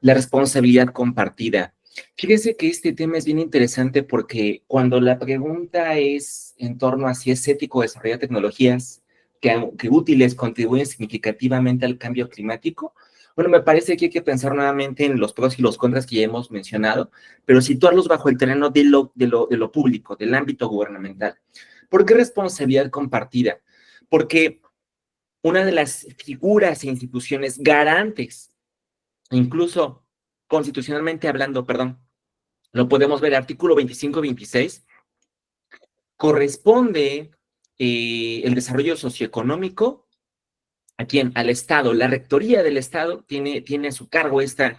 la responsabilidad compartida. Fíjese que este tema es bien interesante porque cuando la pregunta es en torno a si es ético desarrollar tecnologías que útiles contribuyen significativamente al cambio climático, bueno, me parece que hay que pensar nuevamente en los pros y los contras que ya hemos mencionado, pero situarlos bajo el terreno de lo público, del ámbito gubernamental. ¿Por qué responsabilidad compartida? Porque una de las figuras e instituciones garantes, incluso constitucionalmente hablando, perdón, lo podemos ver, artículo 25-26, corresponde el desarrollo socioeconómico. ¿A quién? Al Estado. La rectoría del Estado tiene a su cargo esta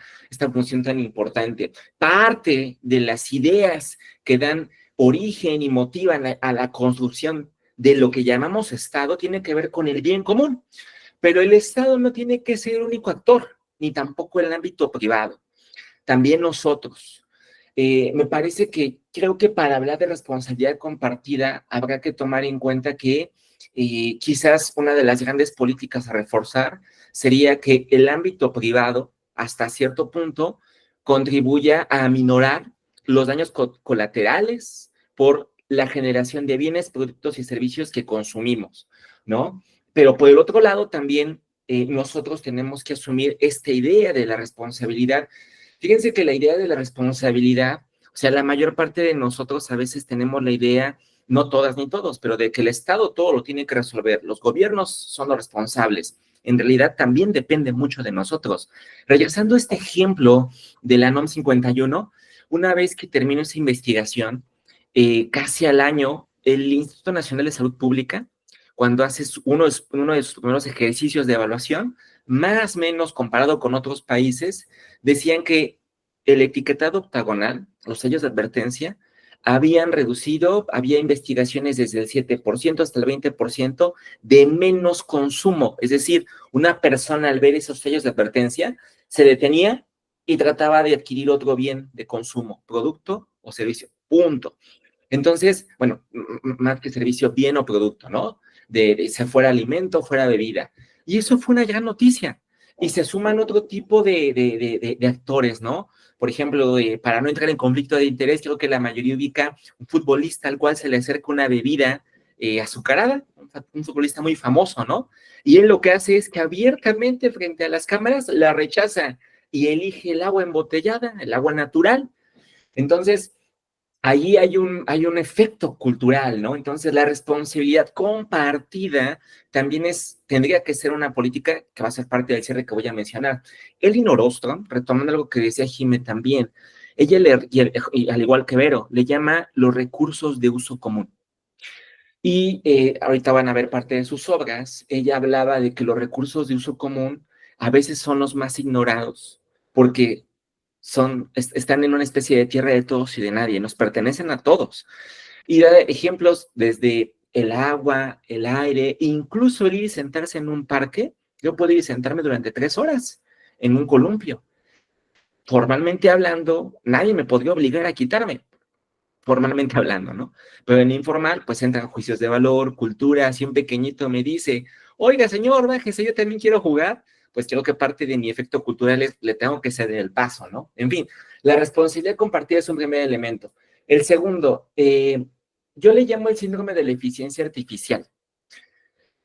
función tan importante. Parte de las ideas que dan origen y motivan a la construcción de lo que llamamos Estado tiene que ver con el bien común. Pero el Estado no tiene que ser el único actor, ni tampoco el ámbito privado. También nosotros. Me parece que creo que para hablar de responsabilidad compartida habrá que tomar en cuenta que quizás una de las grandes políticas a reforzar sería que el ámbito privado, hasta cierto punto, contribuya a aminorar los daños colaterales por la generación de bienes, productos y servicios que consumimos, ¿no? Pero por el otro lado también nosotros tenemos que asumir esta idea de la responsabilidad. Fíjense que la idea de la responsabilidad, o sea, la mayor parte de nosotros a veces tenemos la idea, no todas ni todos, pero de que el Estado todo lo tiene que resolver, los gobiernos son los responsables. En realidad también depende mucho de nosotros. Regresando a este ejemplo de la NOM 51, una vez que terminó esa investigación, casi al año, el Instituto Nacional de Salud Pública, cuando hace uno de sus primeros ejercicios de evaluación, más o menos comparado con otros países, decían que el etiquetado octagonal, los sellos de advertencia, habían reducido, había investigaciones desde el 7% hasta el 20% de menos consumo. Es decir, una persona al ver esos sellos de advertencia se detenía y trataba de adquirir otro bien de consumo, producto o servicio, punto. Entonces, bueno, más que servicio, bien o producto, ¿no? Se fuera alimento, fuera bebida. Y eso fue una gran noticia. Y se suman otro tipo de actores, ¿no? Por ejemplo, para no entrar en conflicto de interés, creo que la mayoría ubica un futbolista al cual se le acerca una bebida azucarada, un futbolista muy famoso, ¿no? Y él lo que hace es que abiertamente frente a las cámaras la rechaza y elige el agua embotellada, el agua natural. Entonces, Ahí hay un efecto cultural, ¿no? Entonces, la responsabilidad compartida también tendría que ser una política que va a ser parte del cierre que voy a mencionar. Elinor Ostrom, retomando algo que decía Jimé también, ella, y al igual que Vero, le llama los recursos de uso común. Y ahorita van a ver parte de sus obras. Ella hablaba de que los recursos de uso común a veces son los más ignorados, porque están en una especie de tierra de todos y de nadie, nos pertenecen a todos. Y da ejemplos desde el agua, el aire, incluso el ir y sentarse en un parque. Yo puedo ir y sentarme durante 3 horas en un columpio. Formalmente hablando, nadie me podría obligar a quitarme, formalmente hablando, ¿no? Pero en informal, pues entran juicios de valor, cultura. Si un pequeñito me dice, oiga, señor, bájese, yo también quiero jugar, pues creo que parte de mi efecto cultural le tengo que ceder el paso, ¿no? En fin, la responsabilidad compartida es un primer elemento. El segundo, yo le llamo el síndrome de la eficiencia artificial.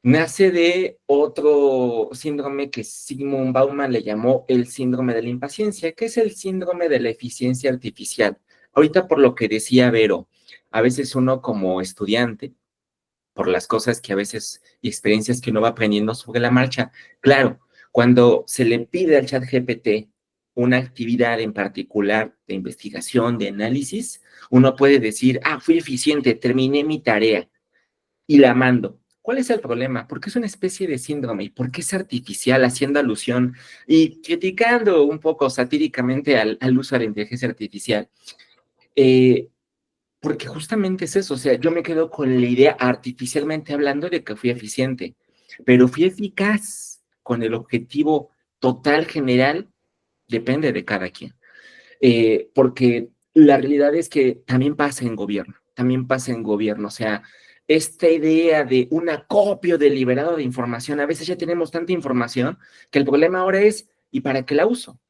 Nace de otro síndrome que Zygmunt Bauman le llamó el síndrome de la impaciencia. ¿Qué es el síndrome de la eficiencia artificial? Ahorita por lo que decía Vero, a veces uno como estudiante, por las cosas que a veces y experiencias que uno va aprendiendo sobre la marcha, claro, cuando se le pide al chat GPT una actividad en particular de investigación, de análisis, uno puede decir, fui eficiente, terminé mi tarea y la mando. ¿Cuál es el problema? Porque es una especie de síndrome y porque es artificial, haciendo alusión y criticando un poco satíricamente al uso de la inteligencia artificial. Porque justamente es eso, o sea, yo me quedo con la idea artificialmente hablando de que fui eficiente, pero fui eficaz con el objetivo total general, depende de cada quien. Porque la realidad es que también pasa en gobierno, o sea, esta idea de un acopio deliberado de información, a veces ya tenemos tanta información que el problema ahora es, ¿y para qué la uso?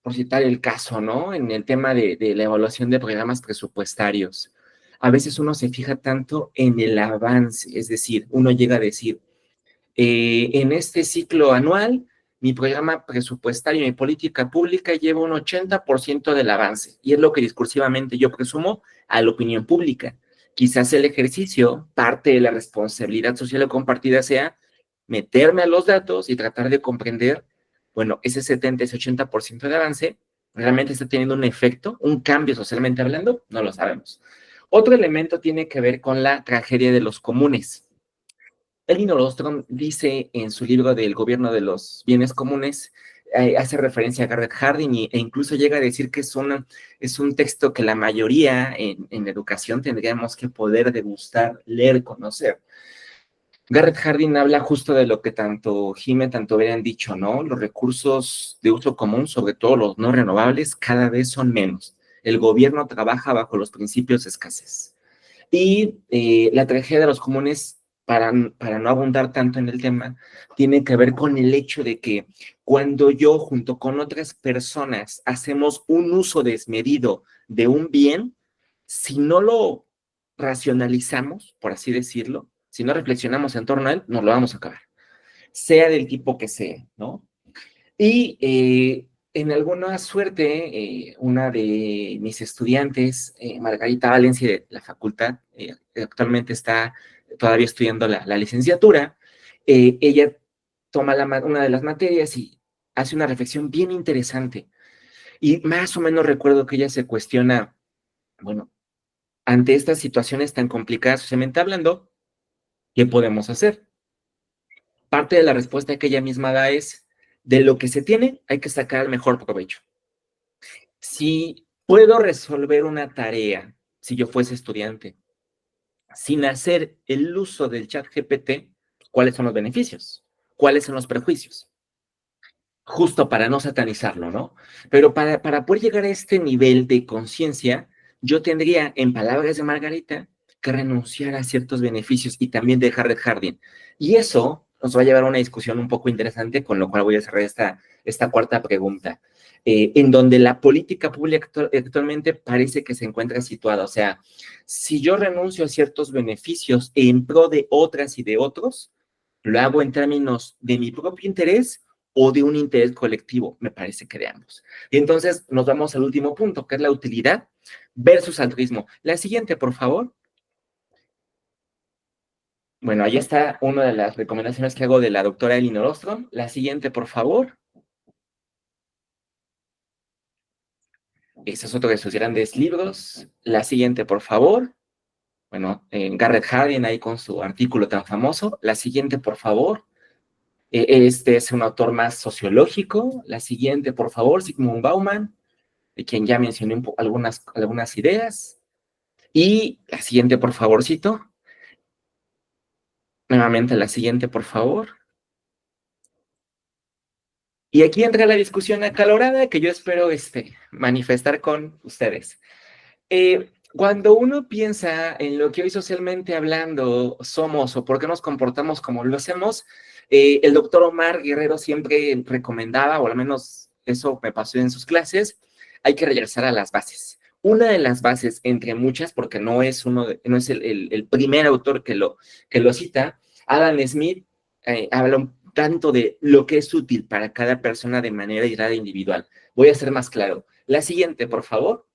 Por citar el caso, ¿no? En el tema de la evaluación de programas presupuestarios, a veces uno se fija tanto en el avance, es decir, uno llega a decir, en este ciclo anual, mi programa presupuestario y mi política pública lleva un 80% del avance, y es lo que discursivamente yo presumo a la opinión pública. Quizás el ejercicio, parte de la responsabilidad social o compartida sea meterme a los datos y tratar de comprender, bueno, ese 70, ese 80% de avance, ¿realmente está teniendo un efecto, un cambio socialmente hablando? No lo sabemos. Otro elemento tiene que ver con la tragedia de los comunes. Elinor Ostrom dice en su libro del gobierno de los bienes comunes, hace referencia a Garrett Hardin e incluso llega a decir que es un texto que la mayoría en educación tendríamos que poder degustar, leer, conocer. Garrett Hardin habla justo de lo que tanto Jimé, tanto Vera han dicho, ¿no? Los recursos de uso común, sobre todo los no renovables, cada vez son menos. El gobierno trabaja bajo los principios de escasez. Y la tragedia de los comunes, para no abundar tanto en el tema, tiene que ver con el hecho de que cuando yo, junto con otras personas, hacemos un uso desmedido de un bien, si no lo racionalizamos, por así decirlo, si no reflexionamos en torno a él, nos lo vamos a acabar, sea del tipo que sea, ¿no? Y en alguna suerte, una de mis estudiantes, Margarita Valencia, de la facultad, actualmente está todavía estudiando la licenciatura, ella toma una de las materias y hace una reflexión bien interesante. Y más o menos recuerdo que ella se cuestiona, bueno, ante estas situaciones tan complicadas socialmente hablando, ¿qué podemos hacer? Parte de la respuesta que ella misma da es, de lo que se tiene, hay que sacar el mejor provecho. Si puedo resolver una tarea, si yo fuese estudiante, sin hacer el uso del chat GPT, ¿cuáles son los beneficios? ¿Cuáles son los perjuicios? Justo para no satanizarlo, ¿no? Pero para poder llegar a este nivel de conciencia, yo tendría, en palabras de Margarita, que renunciar a ciertos beneficios y también dejar de jardín. Y eso nos va a llevar a una discusión un poco interesante, con lo cual voy a cerrar esta cuarta pregunta, en donde la política pública actualmente parece que se encuentra situada. O sea, si yo renuncio a ciertos beneficios en pro de otras y de otros, lo hago en términos de mi propio interés o de un interés colectivo, me parece que de ambos. Y entonces nos vamos al último punto, que es la utilidad versus altruismo. La siguiente, por favor. Bueno, ahí está una de las recomendaciones que hago de la doctora Elinor Ostrom. La siguiente, por favor. Este es otro de sus grandes libros. La siguiente, por favor. Bueno, Garrett Hardin ahí con su artículo tan famoso. La siguiente, por favor. Este es un autor más sociológico. La siguiente, por favor, Zygmunt Bauman, de quien ya mencioné algunas ideas. Y la siguiente, por favorcito. Nuevamente la siguiente, por favor. Y aquí entra la discusión acalorada que yo espero manifestar con ustedes. Cuando uno piensa en lo que hoy socialmente hablando somos o por qué nos comportamos como lo hacemos, el doctor Omar Guerrero siempre recomendaba, o al menos eso me pasó en sus clases, hay que regresar a las bases. Una de las bases, entre muchas, porque no es el primer autor que lo cita, Adam Smith habla un tanto de lo que es útil para cada persona de manera aislada e individual. Voy a ser más claro. La siguiente, por favor.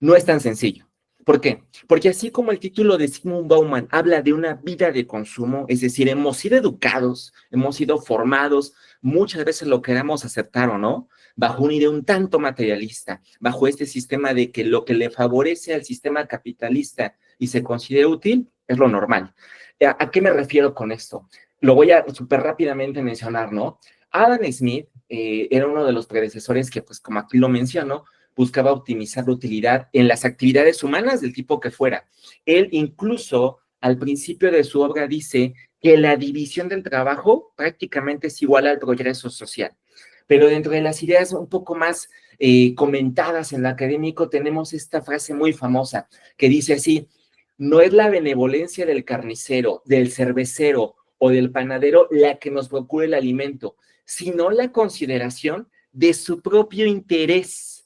No es tan sencillo. ¿Por qué? Porque así como el título de Zygmunt Bauman habla de una vida de consumo, es decir, hemos sido educados, hemos sido formados, muchas veces lo queramos aceptar o no, bajo una idea un tanto materialista, bajo este sistema de que lo que le favorece al sistema capitalista y se considera útil es lo normal. ¿A qué me refiero con esto? Lo voy a súper rápidamente mencionar, ¿no? Adam Smith era uno de los predecesores que, pues como aquí lo menciono, buscaba optimizar la utilidad en las actividades humanas del tipo que fuera. Él incluso al principio de su obra dice que la división del trabajo prácticamente es igual al progreso social. Pero dentro de las ideas un poco más comentadas en lo académico tenemos esta frase muy famosa que dice así: no es la benevolencia del carnicero, del cervecero o del panadero la que nos procura el alimento, sino la consideración de su propio interés.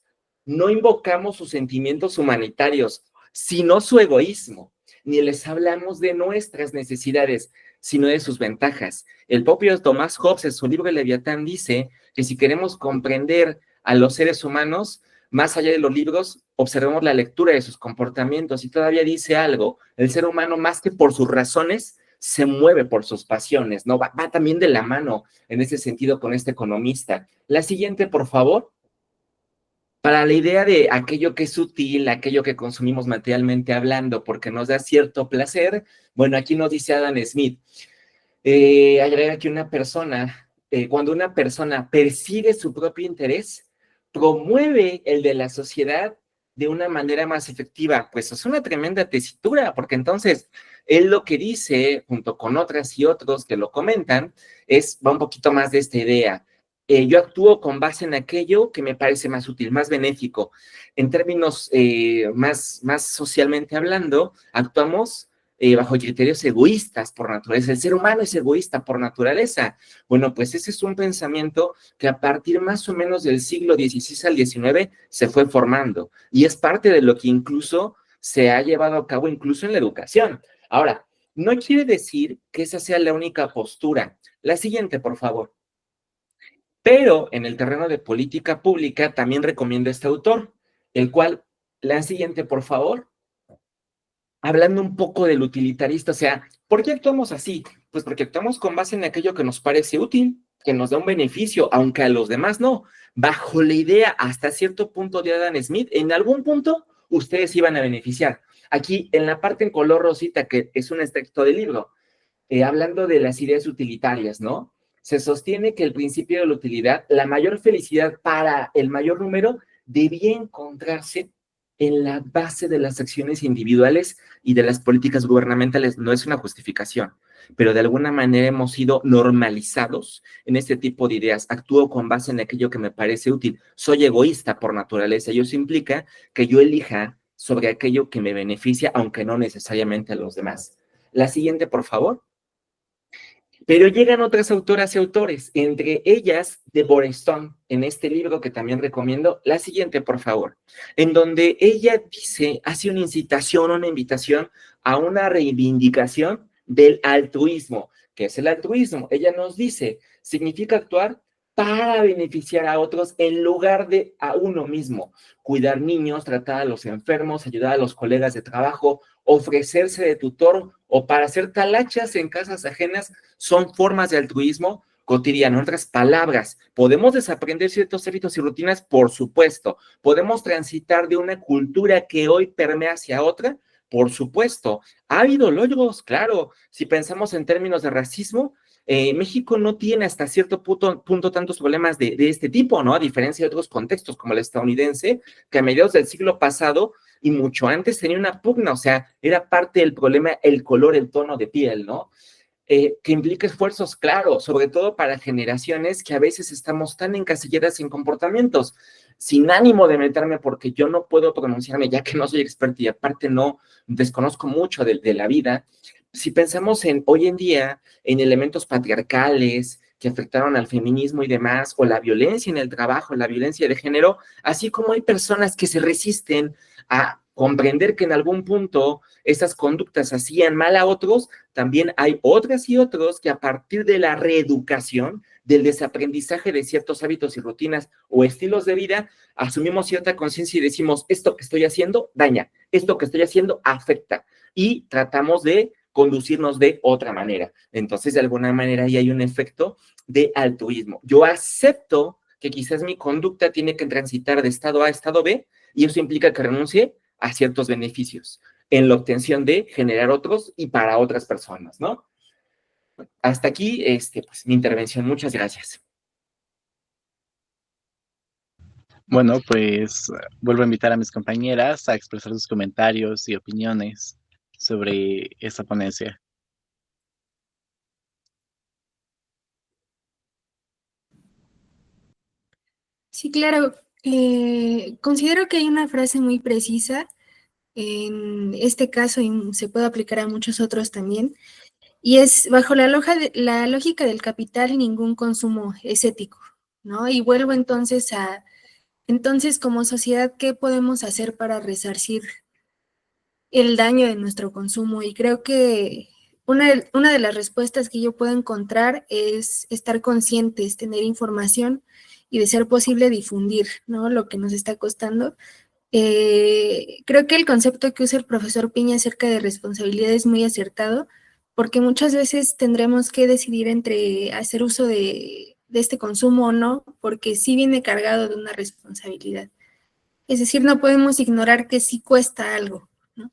No invocamos sus sentimientos humanitarios, sino su egoísmo, ni les hablamos de nuestras necesidades, sino de sus ventajas. El propio Thomas Hobbes en su libro Leviatán dice que si queremos comprender a los seres humanos, más allá de los libros, observemos la lectura de sus comportamientos, y todavía dice algo: el ser humano, más que por sus razones, se mueve por sus pasiones, ¿no? Va también de la mano en ese sentido con este economista. La siguiente, por favor. Para la idea de aquello que es útil, aquello que consumimos materialmente hablando porque nos da cierto placer, bueno, aquí nos dice Adam Smith, agrega que cuando una persona persigue su propio interés, promueve el de la sociedad de una manera más efectiva. Pues es una tremenda tesitura, porque entonces él lo que dice, junto con otras y otros que lo comentan, va un poquito más de esta idea. Yo actúo con base en aquello que me parece más útil, más benéfico. En términos más socialmente hablando, actuamos bajo criterios egoístas por naturaleza. El ser humano es egoísta por naturaleza. Bueno, pues ese es un pensamiento que a partir más o menos del siglo XVI al XIX se fue formando, y es parte de lo que incluso se ha llevado a cabo incluso en la educación. Ahora, no quiere decir que esa sea la única postura. La siguiente, por favor. Pero en el terreno de política pública también recomiendo este autor, el cual, la siguiente, por favor, hablando un poco del utilitarista, o sea, ¿por qué actuamos así? Pues porque actuamos con base en aquello que nos parece útil, que nos da un beneficio, aunque a los demás no, bajo la idea hasta cierto punto de Adam Smith, en algún punto ustedes iban a beneficiar. Aquí, en la parte en color rosita, que es un extracto del libro, hablando de las ideas utilitarias, ¿no? Se sostiene que el principio de la utilidad, la mayor felicidad para el mayor número, debía encontrarse en la base de las acciones individuales y de las políticas gubernamentales. No es una justificación, pero de alguna manera hemos sido normalizados en este tipo de ideas. Actúo con base en aquello que me parece útil. Soy egoísta por naturaleza, y eso implica que yo elija sobre aquello que me beneficia, aunque no necesariamente a los demás. La siguiente, por favor. Pero llegan otras autoras y autores, entre ellas Deborah Stone, en este libro que también recomiendo. La siguiente, por favor, en donde ella hace una incitación, una invitación a una reivindicación del altruismo. ¿Qué es el altruismo? Ella nos dice, significa actuar para beneficiar a otros en lugar de a uno mismo. Cuidar niños, tratar a los enfermos, ayudar a los colegas de trabajo, ofrecerse de tutor o para hacer talachas en casas ajenas son formas de altruismo cotidiano. En otras palabras, ¿podemos desaprender ciertos hábitos y rutinas? Por supuesto. ¿Podemos transitar de una cultura que hoy permea hacia otra? Por supuesto. ¿Ha habido logros? Claro. Si pensamos en términos de racismo, México no tiene hasta cierto punto tantos problemas de este tipo, ¿no? A diferencia de otros contextos como el estadounidense, que a mediados del siglo pasado y mucho antes tenía una pugna, o sea, era parte del problema el color, el tono de piel, ¿no? Que implica esfuerzos, claro, sobre todo para generaciones que a veces estamos tan encasilladas en comportamientos, sin ánimo de meterme porque yo no puedo pronunciarme ya que no soy experto y aparte no desconozco mucho de la vida. Si pensamos en hoy en día, en elementos patriarcales que afectaron al feminismo y demás, o la violencia en el trabajo, la violencia de género, así como hay personas que se resisten a comprender que en algún punto esas conductas hacían mal a otros, también hay otras y otros que a partir de la reeducación, del desaprendizaje de ciertos hábitos y rutinas o estilos de vida, asumimos cierta conciencia y decimos, esto que estoy haciendo daña, esto que estoy haciendo afecta, y tratamos de conducirnos de otra manera. Entonces, de alguna manera, ahí hay un efecto de altruismo. Yo acepto que quizás mi conducta tiene que transitar de estado A a estado B, y eso implica que renuncie a ciertos beneficios en la obtención de generar otros y para otras personas, ¿no? Hasta aquí, pues, mi intervención. Muchas gracias. Bueno, pues vuelvo a invitar a mis compañeras a expresar sus comentarios y opiniones sobre esta ponencia. Sí, claro. Considero que hay una frase muy precisa en este caso y se puede aplicar a muchos otros también, y es bajo la lógica del capital ningún consumo es ético, ¿no? Y vuelvo entonces como sociedad, ¿qué podemos hacer para resarcir el daño de nuestro consumo? Y creo que una de las respuestas que yo puedo encontrar es estar conscientes, tener información y de ser posible difundir, ¿no? Lo que nos está costando. Creo que el concepto que usa el profesor Piña acerca de responsabilidad es muy acertado, porque muchas veces tendremos que decidir entre hacer uso de este consumo o no, porque sí viene cargado de una responsabilidad. Es decir, no podemos ignorar que sí cuesta algo, ¿no?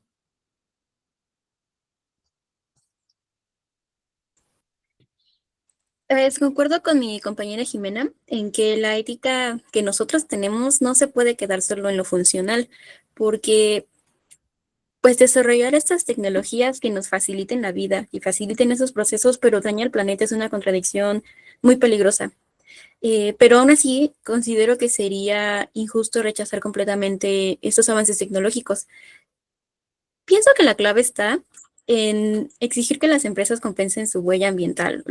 Concuerdo con mi compañera Jimena en que la ética que nosotros tenemos no se puede quedar solo en lo funcional, porque pues desarrollar estas tecnologías que nos faciliten la vida y faciliten esos procesos, pero daña al planeta es una contradicción muy peligrosa. Pero aún así, considero que sería injusto rechazar completamente estos avances tecnológicos. Pienso que la clave está en exigir que las empresas compensen su huella ambiental,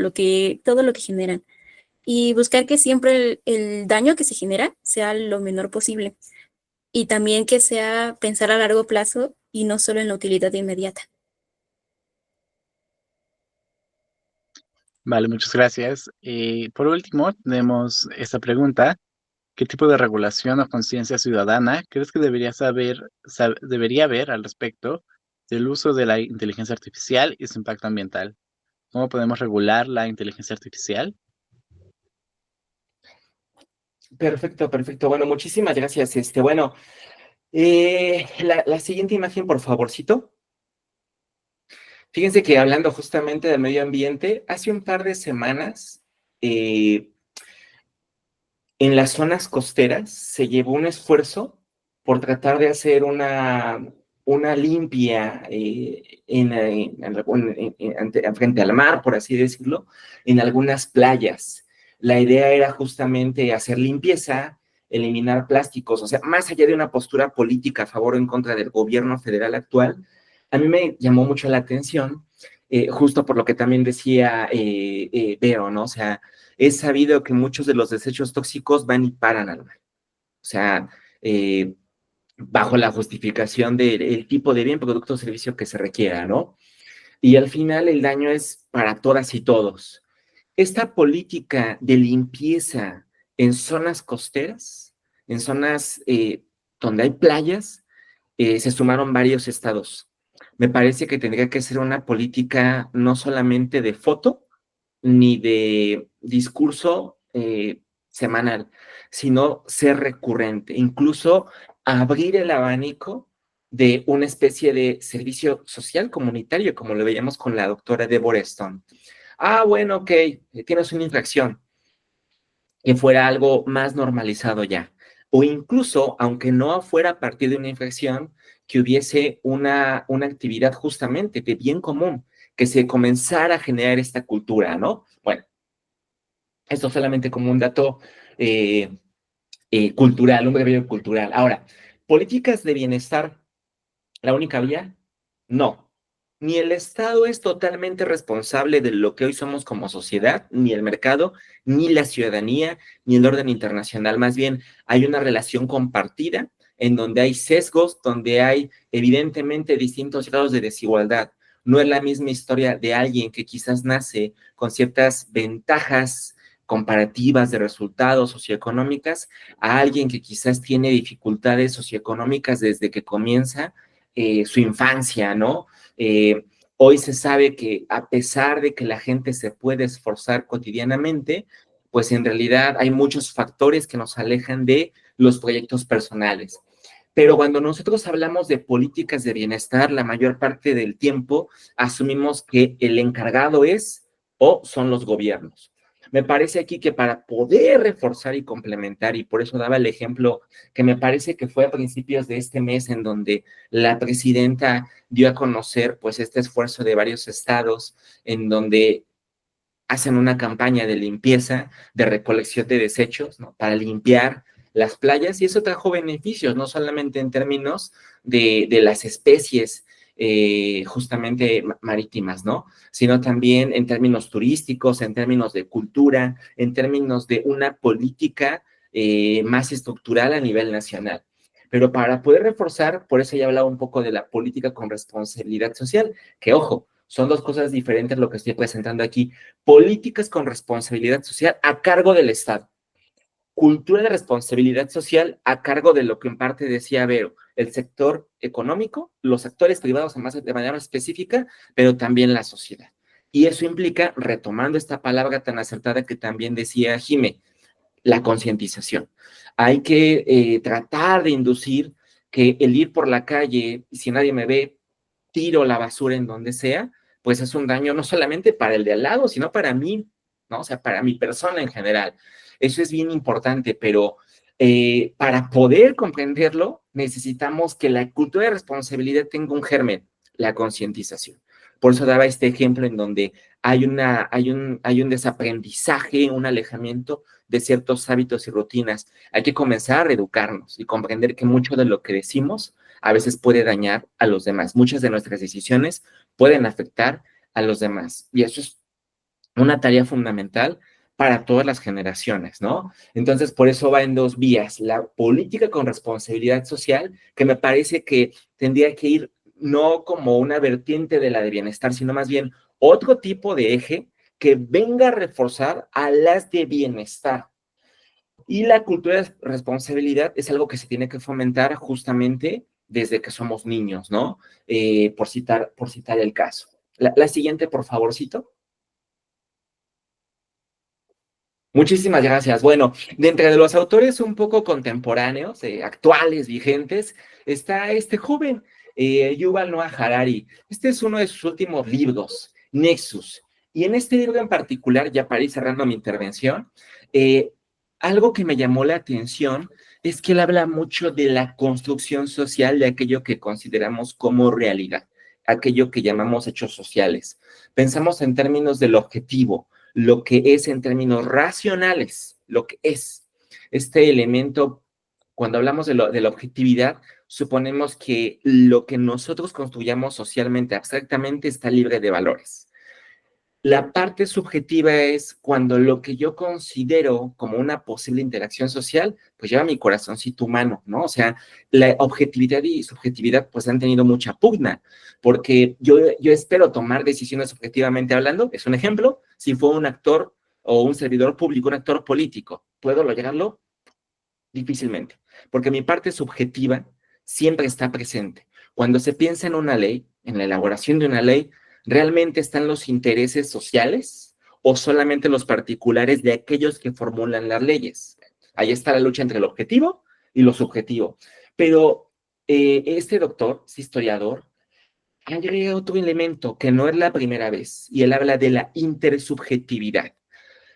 todo lo que generan, y buscar que siempre el daño que se genera sea lo menor posible. Y también que sea pensar a largo plazo y no solo en la utilidad inmediata. Vale, muchas gracias. Por último, tenemos esta pregunta. ¿Qué tipo de regulación o conciencia ciudadana crees que debería haber al respecto del uso de la inteligencia artificial y su impacto ambiental? ¿Cómo podemos regular la inteligencia artificial? Perfecto, perfecto. Bueno, muchísimas gracias. Bueno, la siguiente imagen, por favorcito. Fíjense que hablando justamente del medio ambiente, hace un par de semanas, en las zonas costeras se llevó un esfuerzo por tratar de hacer una limpia frente al mar, por así decirlo, en algunas playas. La idea era justamente hacer limpieza, eliminar plásticos, o sea, más allá de una postura política a favor o en contra del gobierno federal actual, a mí me llamó mucho la atención, justo por lo que también decía Vero, ¿no? O sea, es sabido que muchos de los desechos tóxicos van y paran al mar. O sea, bajo la justificación del tipo de bien, producto o servicio que se requiera, ¿no? Y al final el daño es para todas y todos. esta política de limpieza en zonas costeras, en zonas donde hay playas, se sumaron varios estados. Me parece que tendría que ser una política no solamente de foto, ni de discurso semanal, sino ser recurrente, incluso abrir el abanico de una especie de servicio social comunitario, como lo veíamos con la doctora Deborah Stone. Ah, bueno, ok, tienes una infracción, que fuera algo más normalizado ya. O incluso, aunque no fuera a partir de una infracción, que hubiese una actividad justamente de bien común, que se comenzara a generar esta cultura, ¿no? Bueno, esto solamente como un dato cultural, un breve cultural. Ahora, políticas de bienestar, ¿la única vía? No. Ni el Estado es totalmente responsable de lo que hoy somos como sociedad, ni el mercado, ni la ciudadanía, ni el orden internacional. Más bien, hay una relación compartida en donde hay sesgos, donde hay evidentemente distintos grados de desigualdad. No es la misma historia de alguien que quizás nace con ciertas ventajas comparativas de resultados socioeconómicas a alguien que quizás tiene dificultades socioeconómicas desde que comienza su infancia, ¿no? Hoy se sabe que a pesar de que la gente se puede esforzar cotidianamente, pues en realidad hay muchos factores que nos alejan de los proyectos personales. Pero cuando nosotros hablamos de políticas de bienestar, la mayor parte del tiempo asumimos que el encargado es o son los gobiernos. Me parece aquí que para poder reforzar y complementar, y por eso daba el ejemplo que me parece que fue a principios de este mes en donde la presidenta dio a conocer pues este esfuerzo de varios estados en donde hacen una campaña de limpieza, de recolección de desechos, ¿no? Para limpiar las playas, y eso trajo beneficios, no solamente en términos de las especies justamente marítimas, ¿no? Sino también en términos turísticos, en términos de cultura, en términos de una política más estructural a nivel nacional. Pero para poder reforzar, por eso ya hablaba un poco de la política con responsabilidad social, que ojo, son dos cosas diferentes lo que estoy presentando aquí. Políticas con responsabilidad social a cargo del Estado. Cultura de responsabilidad social a cargo de lo que en parte decía Vero, el sector económico, los actores privados de manera específica, pero también la sociedad. Y eso implica, retomando esta palabra tan acertada que también decía Jime, la concientización. Hay que tratar de inducir que el ir por la calle, y si nadie me ve, tiro la basura en donde sea, pues es un daño no solamente para el de al lado, sino para mí, ¿no? O sea, para mi persona en general. Eso es bien importante, pero para poder comprenderlo, necesitamos que la cultura de responsabilidad tenga un germen, la concientización. Por eso daba este ejemplo en donde hay un desaprendizaje, un alejamiento de ciertos hábitos y rutinas. Hay que comenzar a reeducarnos y comprender que mucho de lo que decimos a veces puede dañar a los demás. Muchas de nuestras decisiones pueden afectar a los demás. Y eso es una tarea fundamental para todas las generaciones, ¿no? Entonces, por eso va en dos vías. La política con responsabilidad social, que me parece que tendría que ir no como una vertiente de la de bienestar, sino más bien otro tipo de eje que venga a reforzar a las de bienestar. Y la cultura de responsabilidad es algo que se tiene que fomentar justamente desde que somos niños, ¿no? Por citar el caso. La siguiente, por favorcito. Muchísimas gracias. Bueno, de entre los autores un poco contemporáneos, actuales, vigentes, está este joven, Yuval Noah Harari. Este es uno de sus últimos libros, Nexus. Y en este libro en particular, ya para ir cerrando mi intervención, algo que me llamó la atención es que él habla mucho de la construcción social de aquello que consideramos como realidad, aquello que llamamos hechos sociales. Pensamos en términos del objetivo, lo que es en términos racionales, lo que es. Este elemento, cuando hablamos de la objetividad, suponemos que lo que nosotros construyamos socialmente, abstractamente, está libre de valores. La parte subjetiva es cuando lo que yo considero como una posible interacción social, pues lleva mi corazoncito humano, ¿no? O sea, la objetividad y subjetividad pues han tenido mucha pugna, porque yo espero tomar decisiones objetivamente hablando, es un ejemplo, si fue un actor o un servidor público, un actor político. ¿Puedo lograrlo? Difícilmente, porque mi parte subjetiva siempre está presente. Cuando se piensa en una ley, en la elaboración de una ley, ¿realmente están los intereses sociales o solamente los particulares de aquellos que formulan las leyes? Ahí está la lucha entre el objetivo y lo subjetivo. Pero este doctor, este historiador, agrega otro elemento que no es la primera vez, y él habla de la intersubjetividad.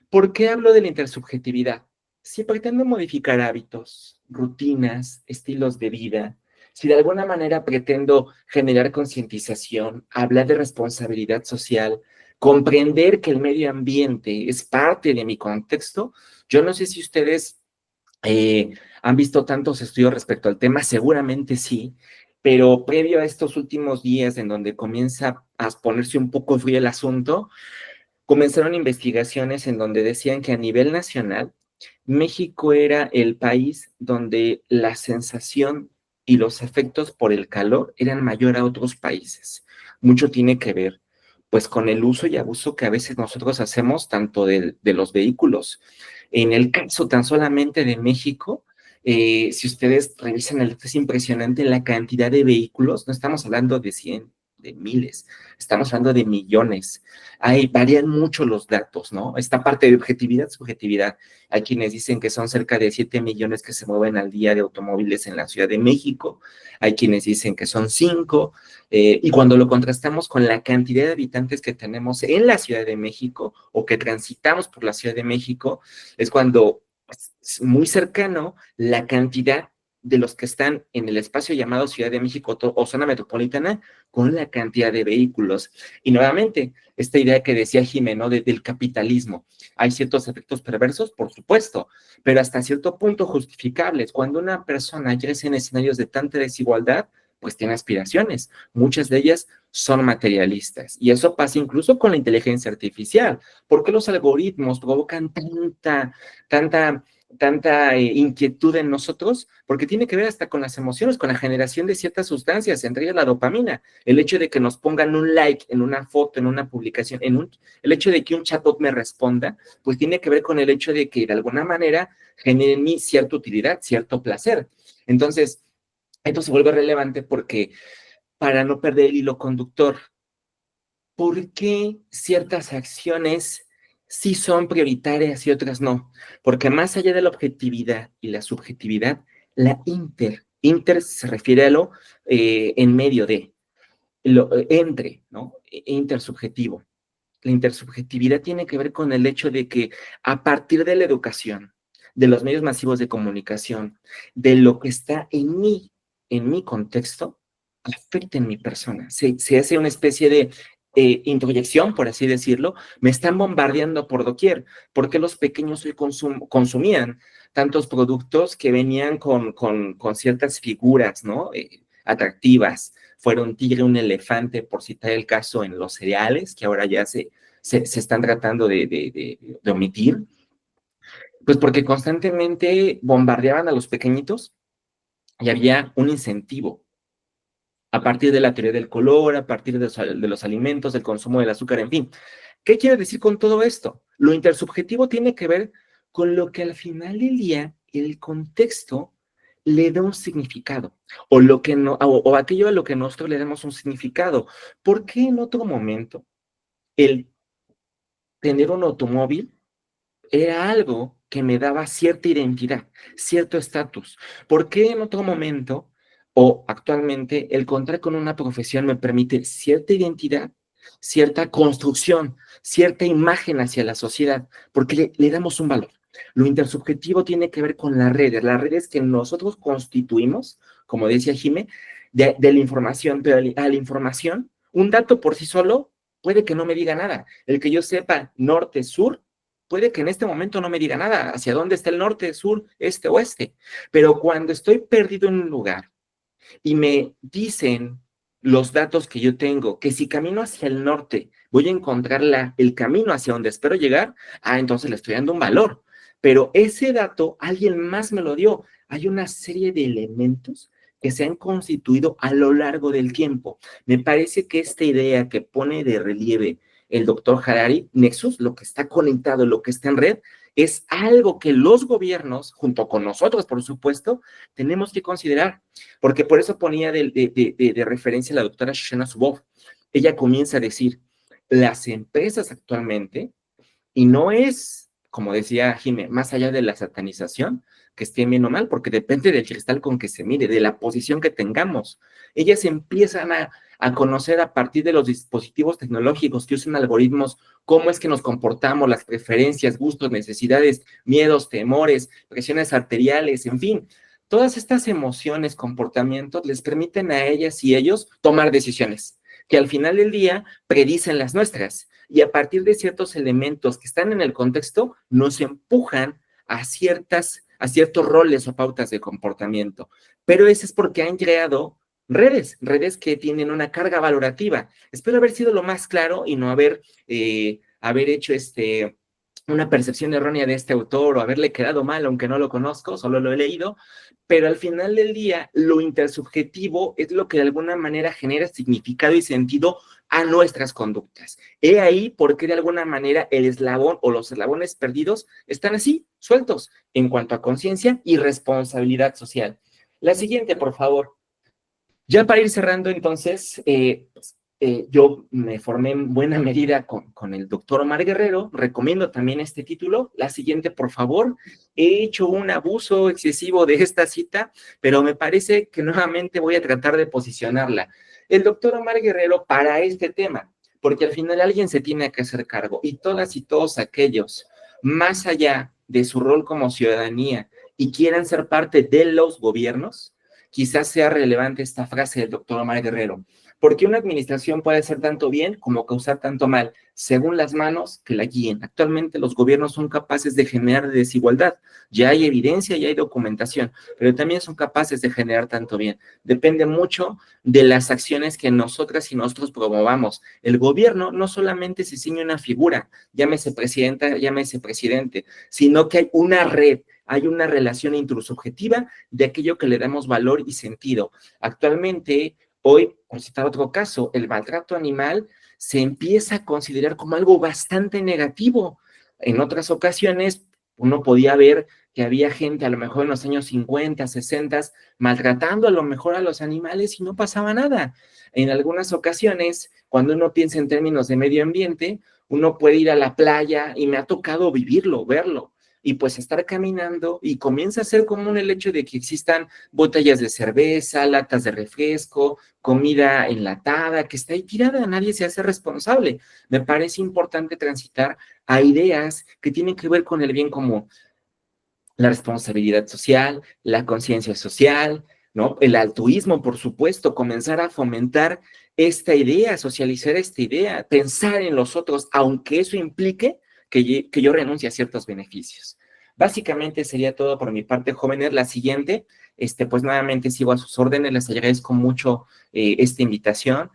¿Por qué hablo de la intersubjetividad? Si pretendo modificar hábitos, rutinas, estilos de vida, si de alguna manera pretendo generar concientización, hablar de responsabilidad social, comprender que el medio ambiente es parte de mi contexto, yo no sé si ustedes han visto tantos estudios respecto al tema, seguramente sí, pero previo a estos últimos días en donde comienza a ponerse un poco frío el asunto, comenzaron investigaciones en donde decían que a nivel nacional, México era el país donde la sensación y los efectos por el calor eran mayor a otros países. Mucho tiene que ver, pues, con el uso y abuso que a veces nosotros hacemos tanto de los vehículos. En el caso tan solamente de México, si ustedes revisan es impresionante la cantidad de vehículos, no estamos hablando de 100, de miles, estamos hablando de millones. Varían mucho los datos, ¿no? Esta parte de objetividad, subjetividad. Hay quienes dicen que son cerca de 7 millones que se mueven al día de automóviles en la Ciudad de México, hay quienes dicen que son 5, y cuando lo contrastamos con la cantidad de habitantes que tenemos en la Ciudad de México o que transitamos por la Ciudad de México, es cuando es muy cercano la cantidad de los que están en el espacio llamado Ciudad de México o zona metropolitana con la cantidad de vehículos. Y nuevamente, esta idea que decía Jimeno del capitalismo. Hay ciertos efectos perversos, por supuesto, pero hasta cierto punto justificables. Cuando una persona crece en escenarios de tanta desigualdad, pues tiene aspiraciones. Muchas de ellas son materialistas. Y eso pasa incluso con la inteligencia artificial. ¿Por qué los algoritmos provocan tanta inquietud en nosotros? Porque tiene que ver hasta con las emociones, con la generación de ciertas sustancias, entre ellas la dopamina. El hecho de que nos pongan un like en una foto, en una publicación, el hecho de que un chatbot me responda, pues tiene que ver con el hecho de que de alguna manera genere en mí cierta utilidad, cierto placer. Entonces, esto se vuelve relevante porque para no perder el hilo conductor, ¿por qué ciertas acciones sí son prioritarias y otras no? Porque más allá de la objetividad y la subjetividad, la inter se refiere a lo en medio de, entre, ¿no? Intersubjetivo. La intersubjetividad tiene que ver con el hecho de que a partir de la educación, de los medios masivos de comunicación, de lo que está en mi contexto, afecta en mi persona. Se hace una especie de introyección, por así decirlo. Me están bombardeando por doquier. ¿Por qué los pequeños hoy consumían tantos productos que venían con ciertas figuras, ¿no? Atractivas? Fuera un tigre, un elefante, por citar el caso en los cereales, que ahora ya se están tratando de omitir. Pues porque constantemente bombardeaban a los pequeñitos y había un incentivo a partir de la teoría del color, a partir de los alimentos, del consumo del azúcar, en fin. ¿Qué quiere decir con todo esto? Lo intersubjetivo tiene que ver con lo que al final del día el contexto le da un significado, o lo que no, o aquello a lo que nosotros le damos un significado. ¿Por qué en otro momento el tener un automóvil era algo que me daba cierta identidad, cierto estatus? ¿Por qué en otro momento o actualmente el contar con una profesión me permite cierta identidad, cierta construcción, cierta imagen hacia la sociedad? Porque le damos un valor. Lo intersubjetivo tiene que ver con las redes que nosotros constituimos, como decía Jimé, de la información, pero a la información, un dato por sí solo puede que no me diga nada. El que yo sepa norte, sur, puede que en este momento no me diga nada, hacia dónde está el norte, sur, este, oeste. Pero cuando estoy perdido en un lugar y me dicen los datos que yo tengo, que si camino hacia el norte voy a encontrar el camino hacia donde espero llegar, entonces le estoy dando un valor. Pero ese dato alguien más me lo dio. Hay una serie de elementos que se han constituido a lo largo del tiempo. Me parece que esta idea que pone de relieve el doctor Harari, Nexus, lo que está conectado, lo que está en red, es algo que los gobiernos, junto con nosotros, por supuesto, tenemos que considerar, porque por eso ponía de referencia a la doctora Shoshana Zuboff. Ella comienza a decir, las empresas actualmente, y no es, como decía Jimé, más allá de la satanización, que esté bien o mal, porque depende del cristal con que se mire, de la posición que tengamos. Ellas empiezan a conocer a partir de los dispositivos tecnológicos que usan algoritmos, cómo es que nos comportamos, las preferencias, gustos, necesidades, miedos, temores, presiones arteriales, en fin. Todas estas emociones, comportamientos, les permiten a ellas y ellos tomar decisiones, que al final del día predicen las nuestras. Y a partir de ciertos elementos que están en el contexto, nos empujan a ciertos roles o pautas de comportamiento. Pero eso es porque han creado redes que tienen una carga valorativa. Espero haber sido lo más claro y no haber hecho una percepción errónea de este autor o haberle quedado mal, aunque no lo conozco, solo lo he leído, pero al final del día, lo intersubjetivo es lo que de alguna manera genera significado y sentido a nuestras conductas. He ahí por qué de alguna manera el eslabón o los eslabones perdidos están así, sueltos, en cuanto a conciencia y responsabilidad social. La siguiente, por favor. Ya para ir cerrando, entonces, yo me formé en buena medida con el doctor Omar Guerrero, recomiendo también este título. La siguiente, por favor. He hecho un abuso excesivo de esta cita, pero me parece que nuevamente voy a tratar de posicionarla. El doctor Omar Guerrero para este tema, porque al final alguien se tiene que hacer cargo, y todas y todos aquellos, más allá de su rol como ciudadanía, y quieran ser parte de los gobiernos, quizás sea relevante esta frase del doctor Omar Guerrero, porque una administración puede hacer tanto bien como causar tanto mal, según las manos que la guíen. Actualmente los gobiernos son capaces de generar desigualdad, ya hay evidencia, ya hay documentación, pero también son capaces de generar tanto bien. Depende mucho de las acciones que nosotras y nosotros promovamos. El gobierno no solamente se ciñe una figura, llámese presidenta, llámese presidente, sino que hay una red, hay una relación intrusubjetiva de aquello que le damos valor y sentido. Actualmente, hoy, por citar otro caso, el maltrato animal se empieza a considerar como algo bastante negativo. En otras ocasiones, uno podía ver que había gente, a lo mejor en los años 50, 60, maltratando a lo mejor a los animales y no pasaba nada. En algunas ocasiones, cuando uno piensa en términos de medio ambiente, uno puede ir a la playa y me ha tocado vivirlo, verlo, y pues estar caminando y comienza a ser común el hecho de que existan botellas de cerveza, latas de refresco, comida enlatada, que está ahí tirada, nadie se hace responsable. Me parece importante transitar a ideas que tienen que ver con el bien común, la responsabilidad social, la conciencia social, ¿no? El altruismo, por supuesto, comenzar a fomentar esta idea, socializar esta idea, pensar en los otros, aunque eso implique que yo renuncie a ciertos beneficios. Básicamente sería todo por mi parte, jóvenes. La siguiente, pues nuevamente sigo a sus órdenes, les agradezco mucho esta invitación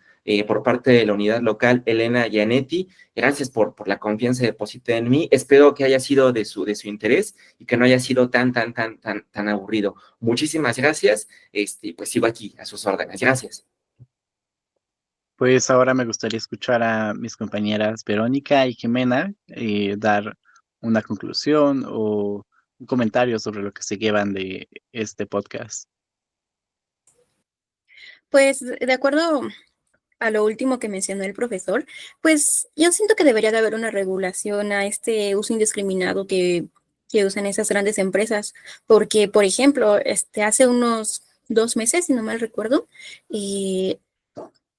por parte de la unidad local Elena Gianetti. Gracias por la confianza depositada en mí. Espero que haya sido de su interés y que no haya sido tan aburrido. Muchísimas gracias. Pues sigo aquí a sus órdenes. Gracias. Pues ahora me gustaría escuchar a mis compañeras Verónica y Jimena dar una conclusión o un comentario sobre lo que se llevan de este podcast. Pues de acuerdo a lo último que mencionó el profesor, pues yo siento que debería de haber una regulación a este uso indiscriminado que usan esas grandes empresas, porque, por ejemplo, hace unos 2 meses, si no mal recuerdo,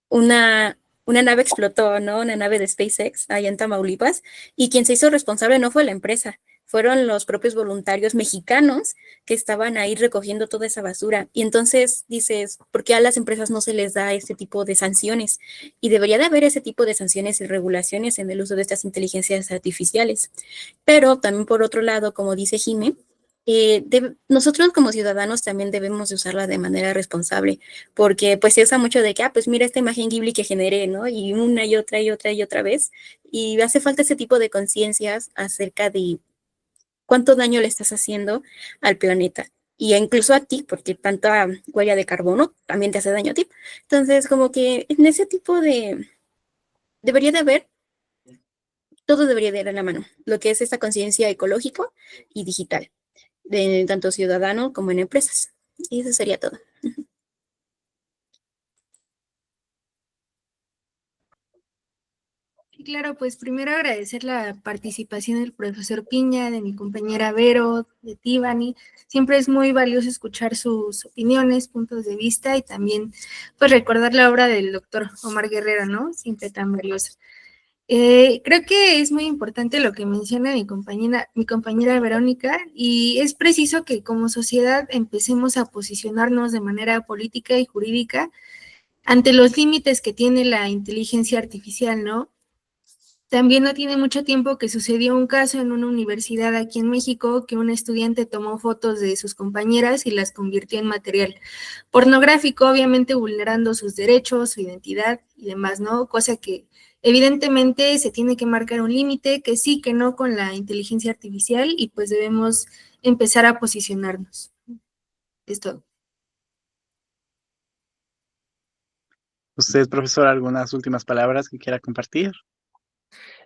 una nave explotó, ¿no? Una nave de SpaceX allá en Tamaulipas, y quien se hizo responsable no fue la empresa, fueron los propios voluntarios mexicanos que estaban ahí recogiendo toda esa basura. Y entonces dices, ¿por qué a las empresas no se les da este tipo de sanciones? Y debería de haber ese tipo de sanciones y regulaciones en el uso de estas inteligencias artificiales. Pero también por otro lado, como dice Jimé, nosotros como ciudadanos también debemos de usarla de manera responsable, porque pues se usa mucho de que, pues mira esta imagen Ghibli que generé, ¿no? Y una y otra y otra y otra vez, y hace falta ese tipo de conciencias acerca de cuánto daño le estás haciendo al planeta, y incluso a ti, porque tanta huella de carbono también te hace daño a ti. Entonces, como que en ese tipo debería de haber todo debería de ir de la mano, lo que es esta conciencia ecológica y digital, de tanto ciudadano como en empresas. Y eso sería todo. Sí, claro, pues primero agradecer la participación del profesor Piña, de mi compañera Vero, de Tibani. Siempre es muy valioso escuchar sus opiniones, puntos de vista y también pues recordar la obra del doctor Omar Guerrero, ¿no? Siempre tan valiosa. Creo que es muy importante lo que menciona mi compañera Verónica, y es preciso que como sociedad empecemos a posicionarnos de manera política y jurídica ante los límites que tiene la inteligencia artificial, ¿no? También no tiene mucho tiempo que sucedió un caso en una universidad aquí en México que un estudiante tomó fotos de sus compañeras y las convirtió en material pornográfico, obviamente vulnerando sus derechos, su identidad y demás, ¿no? Cosa que evidentemente se tiene que marcar un límite, que sí, que no con la inteligencia artificial, y pues debemos empezar a posicionarnos. Es todo. ¿Usted, profesor, algunas últimas palabras que quiera compartir?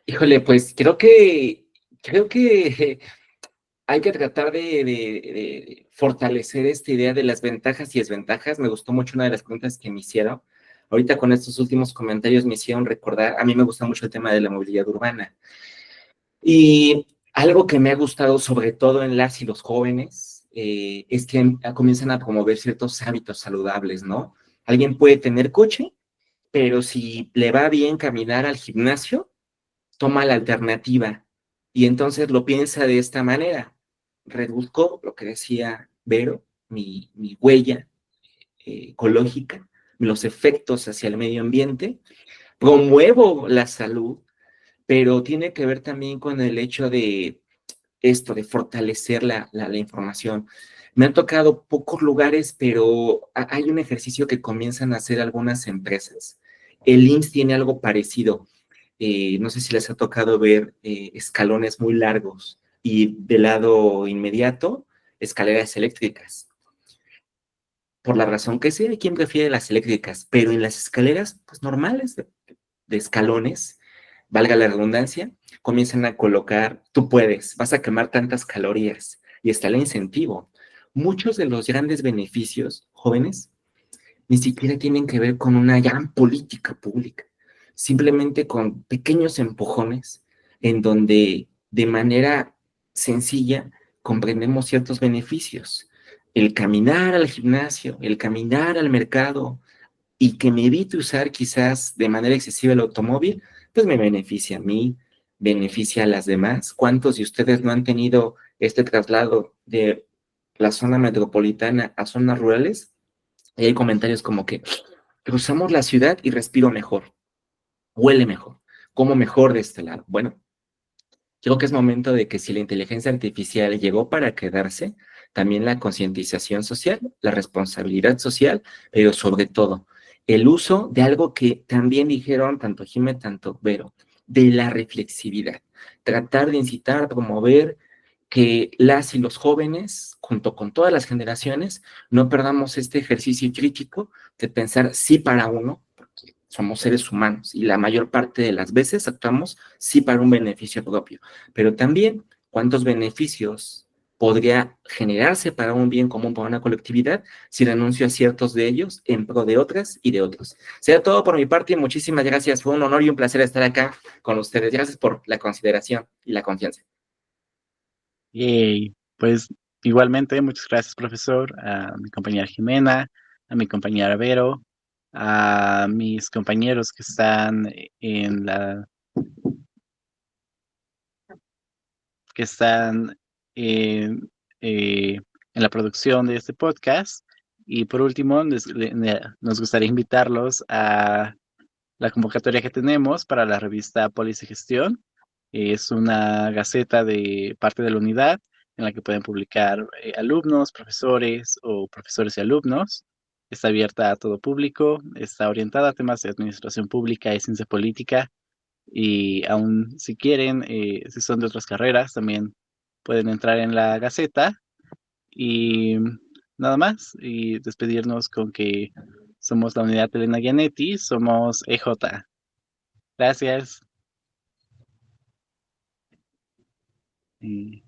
Híjole, pues creo que hay que tratar de fortalecer esta idea de las ventajas y desventajas. Me gustó mucho una de las preguntas que me hicieron. Ahorita con estos últimos comentarios me hicieron recordar, a mí me gusta mucho el tema de la movilidad urbana. Y algo que me ha gustado sobre todo en las y los jóvenes es que comienzan a promover ciertos hábitos saludables, ¿no? Alguien puede tener coche, pero si le va bien caminar al gimnasio, toma la alternativa y entonces lo piensa de esta manera. Reduzco lo que decía Vero, mi huella ecológica, los efectos hacia el medio ambiente, promuevo la salud, pero tiene que ver también con el hecho de esto, de fortalecer la información. Me han tocado pocos lugares, pero hay un ejercicio que comienzan a hacer algunas empresas. El IMSS tiene algo parecido. No sé si les ha tocado ver escalones muy largos y del lado inmediato, escaleras eléctricas. Por la razón que sea, hay quien prefiere las eléctricas, pero en las escaleras pues, normales de escalones, valga la redundancia, comienzan a colocar, tú puedes, vas a quemar tantas calorías y está el incentivo. Muchos de los grandes beneficios, jóvenes, ni siquiera tienen que ver con una gran política pública, simplemente con pequeños empujones en donde de manera sencilla comprendemos ciertos beneficios. El caminar al gimnasio, el caminar al mercado y que me evite usar quizás de manera excesiva el automóvil, pues me beneficia a mí, beneficia a las demás. ¿Cuántos de ustedes no han tenido este traslado de la zona metropolitana a zonas rurales? Y hay comentarios como que cruzamos la ciudad y respiro mejor, huele mejor, como mejor de este lado. Bueno, creo que es momento de que si la inteligencia artificial llegó para quedarse, también la concientización social, la responsabilidad social, pero sobre todo el uso de algo que también dijeron tanto Jimé, tanto Vero, de la reflexividad. Tratar de incitar, promover que las y los jóvenes, junto con todas las generaciones, no perdamos este ejercicio crítico de pensar sí para uno, porque somos seres humanos y la mayor parte de las veces actuamos sí para un beneficio propio, pero también cuántos beneficios podría generarse para un bien común, para una colectividad, si renuncio a ciertos de ellos en pro de otras y de otros. Será todo por mi parte, muchísimas gracias, fue un honor y un placer estar acá con ustedes. Gracias por la consideración y la confianza. Y pues igualmente, muchas gracias, profesor, a mi compañera Jimena, a mi compañera Vero, a mis compañeros que están en la, que están en, eh, en la producción de este podcast. Y por último, nos gustaría invitarlos a la convocatoria que tenemos para la revista Polis y Gestión. Es una gaceta de parte de la unidad en la que pueden publicar alumnos, profesores o profesores y alumnos. Está abierta a todo público, está orientada a temas de administración pública y ciencia política, y aún si quieren, si son de otras carreras, también pueden entrar en la gaceta. Y nada más, y despedirnos con que somos la unidad Elena Gianetti, somos EJ. Gracias. Mm,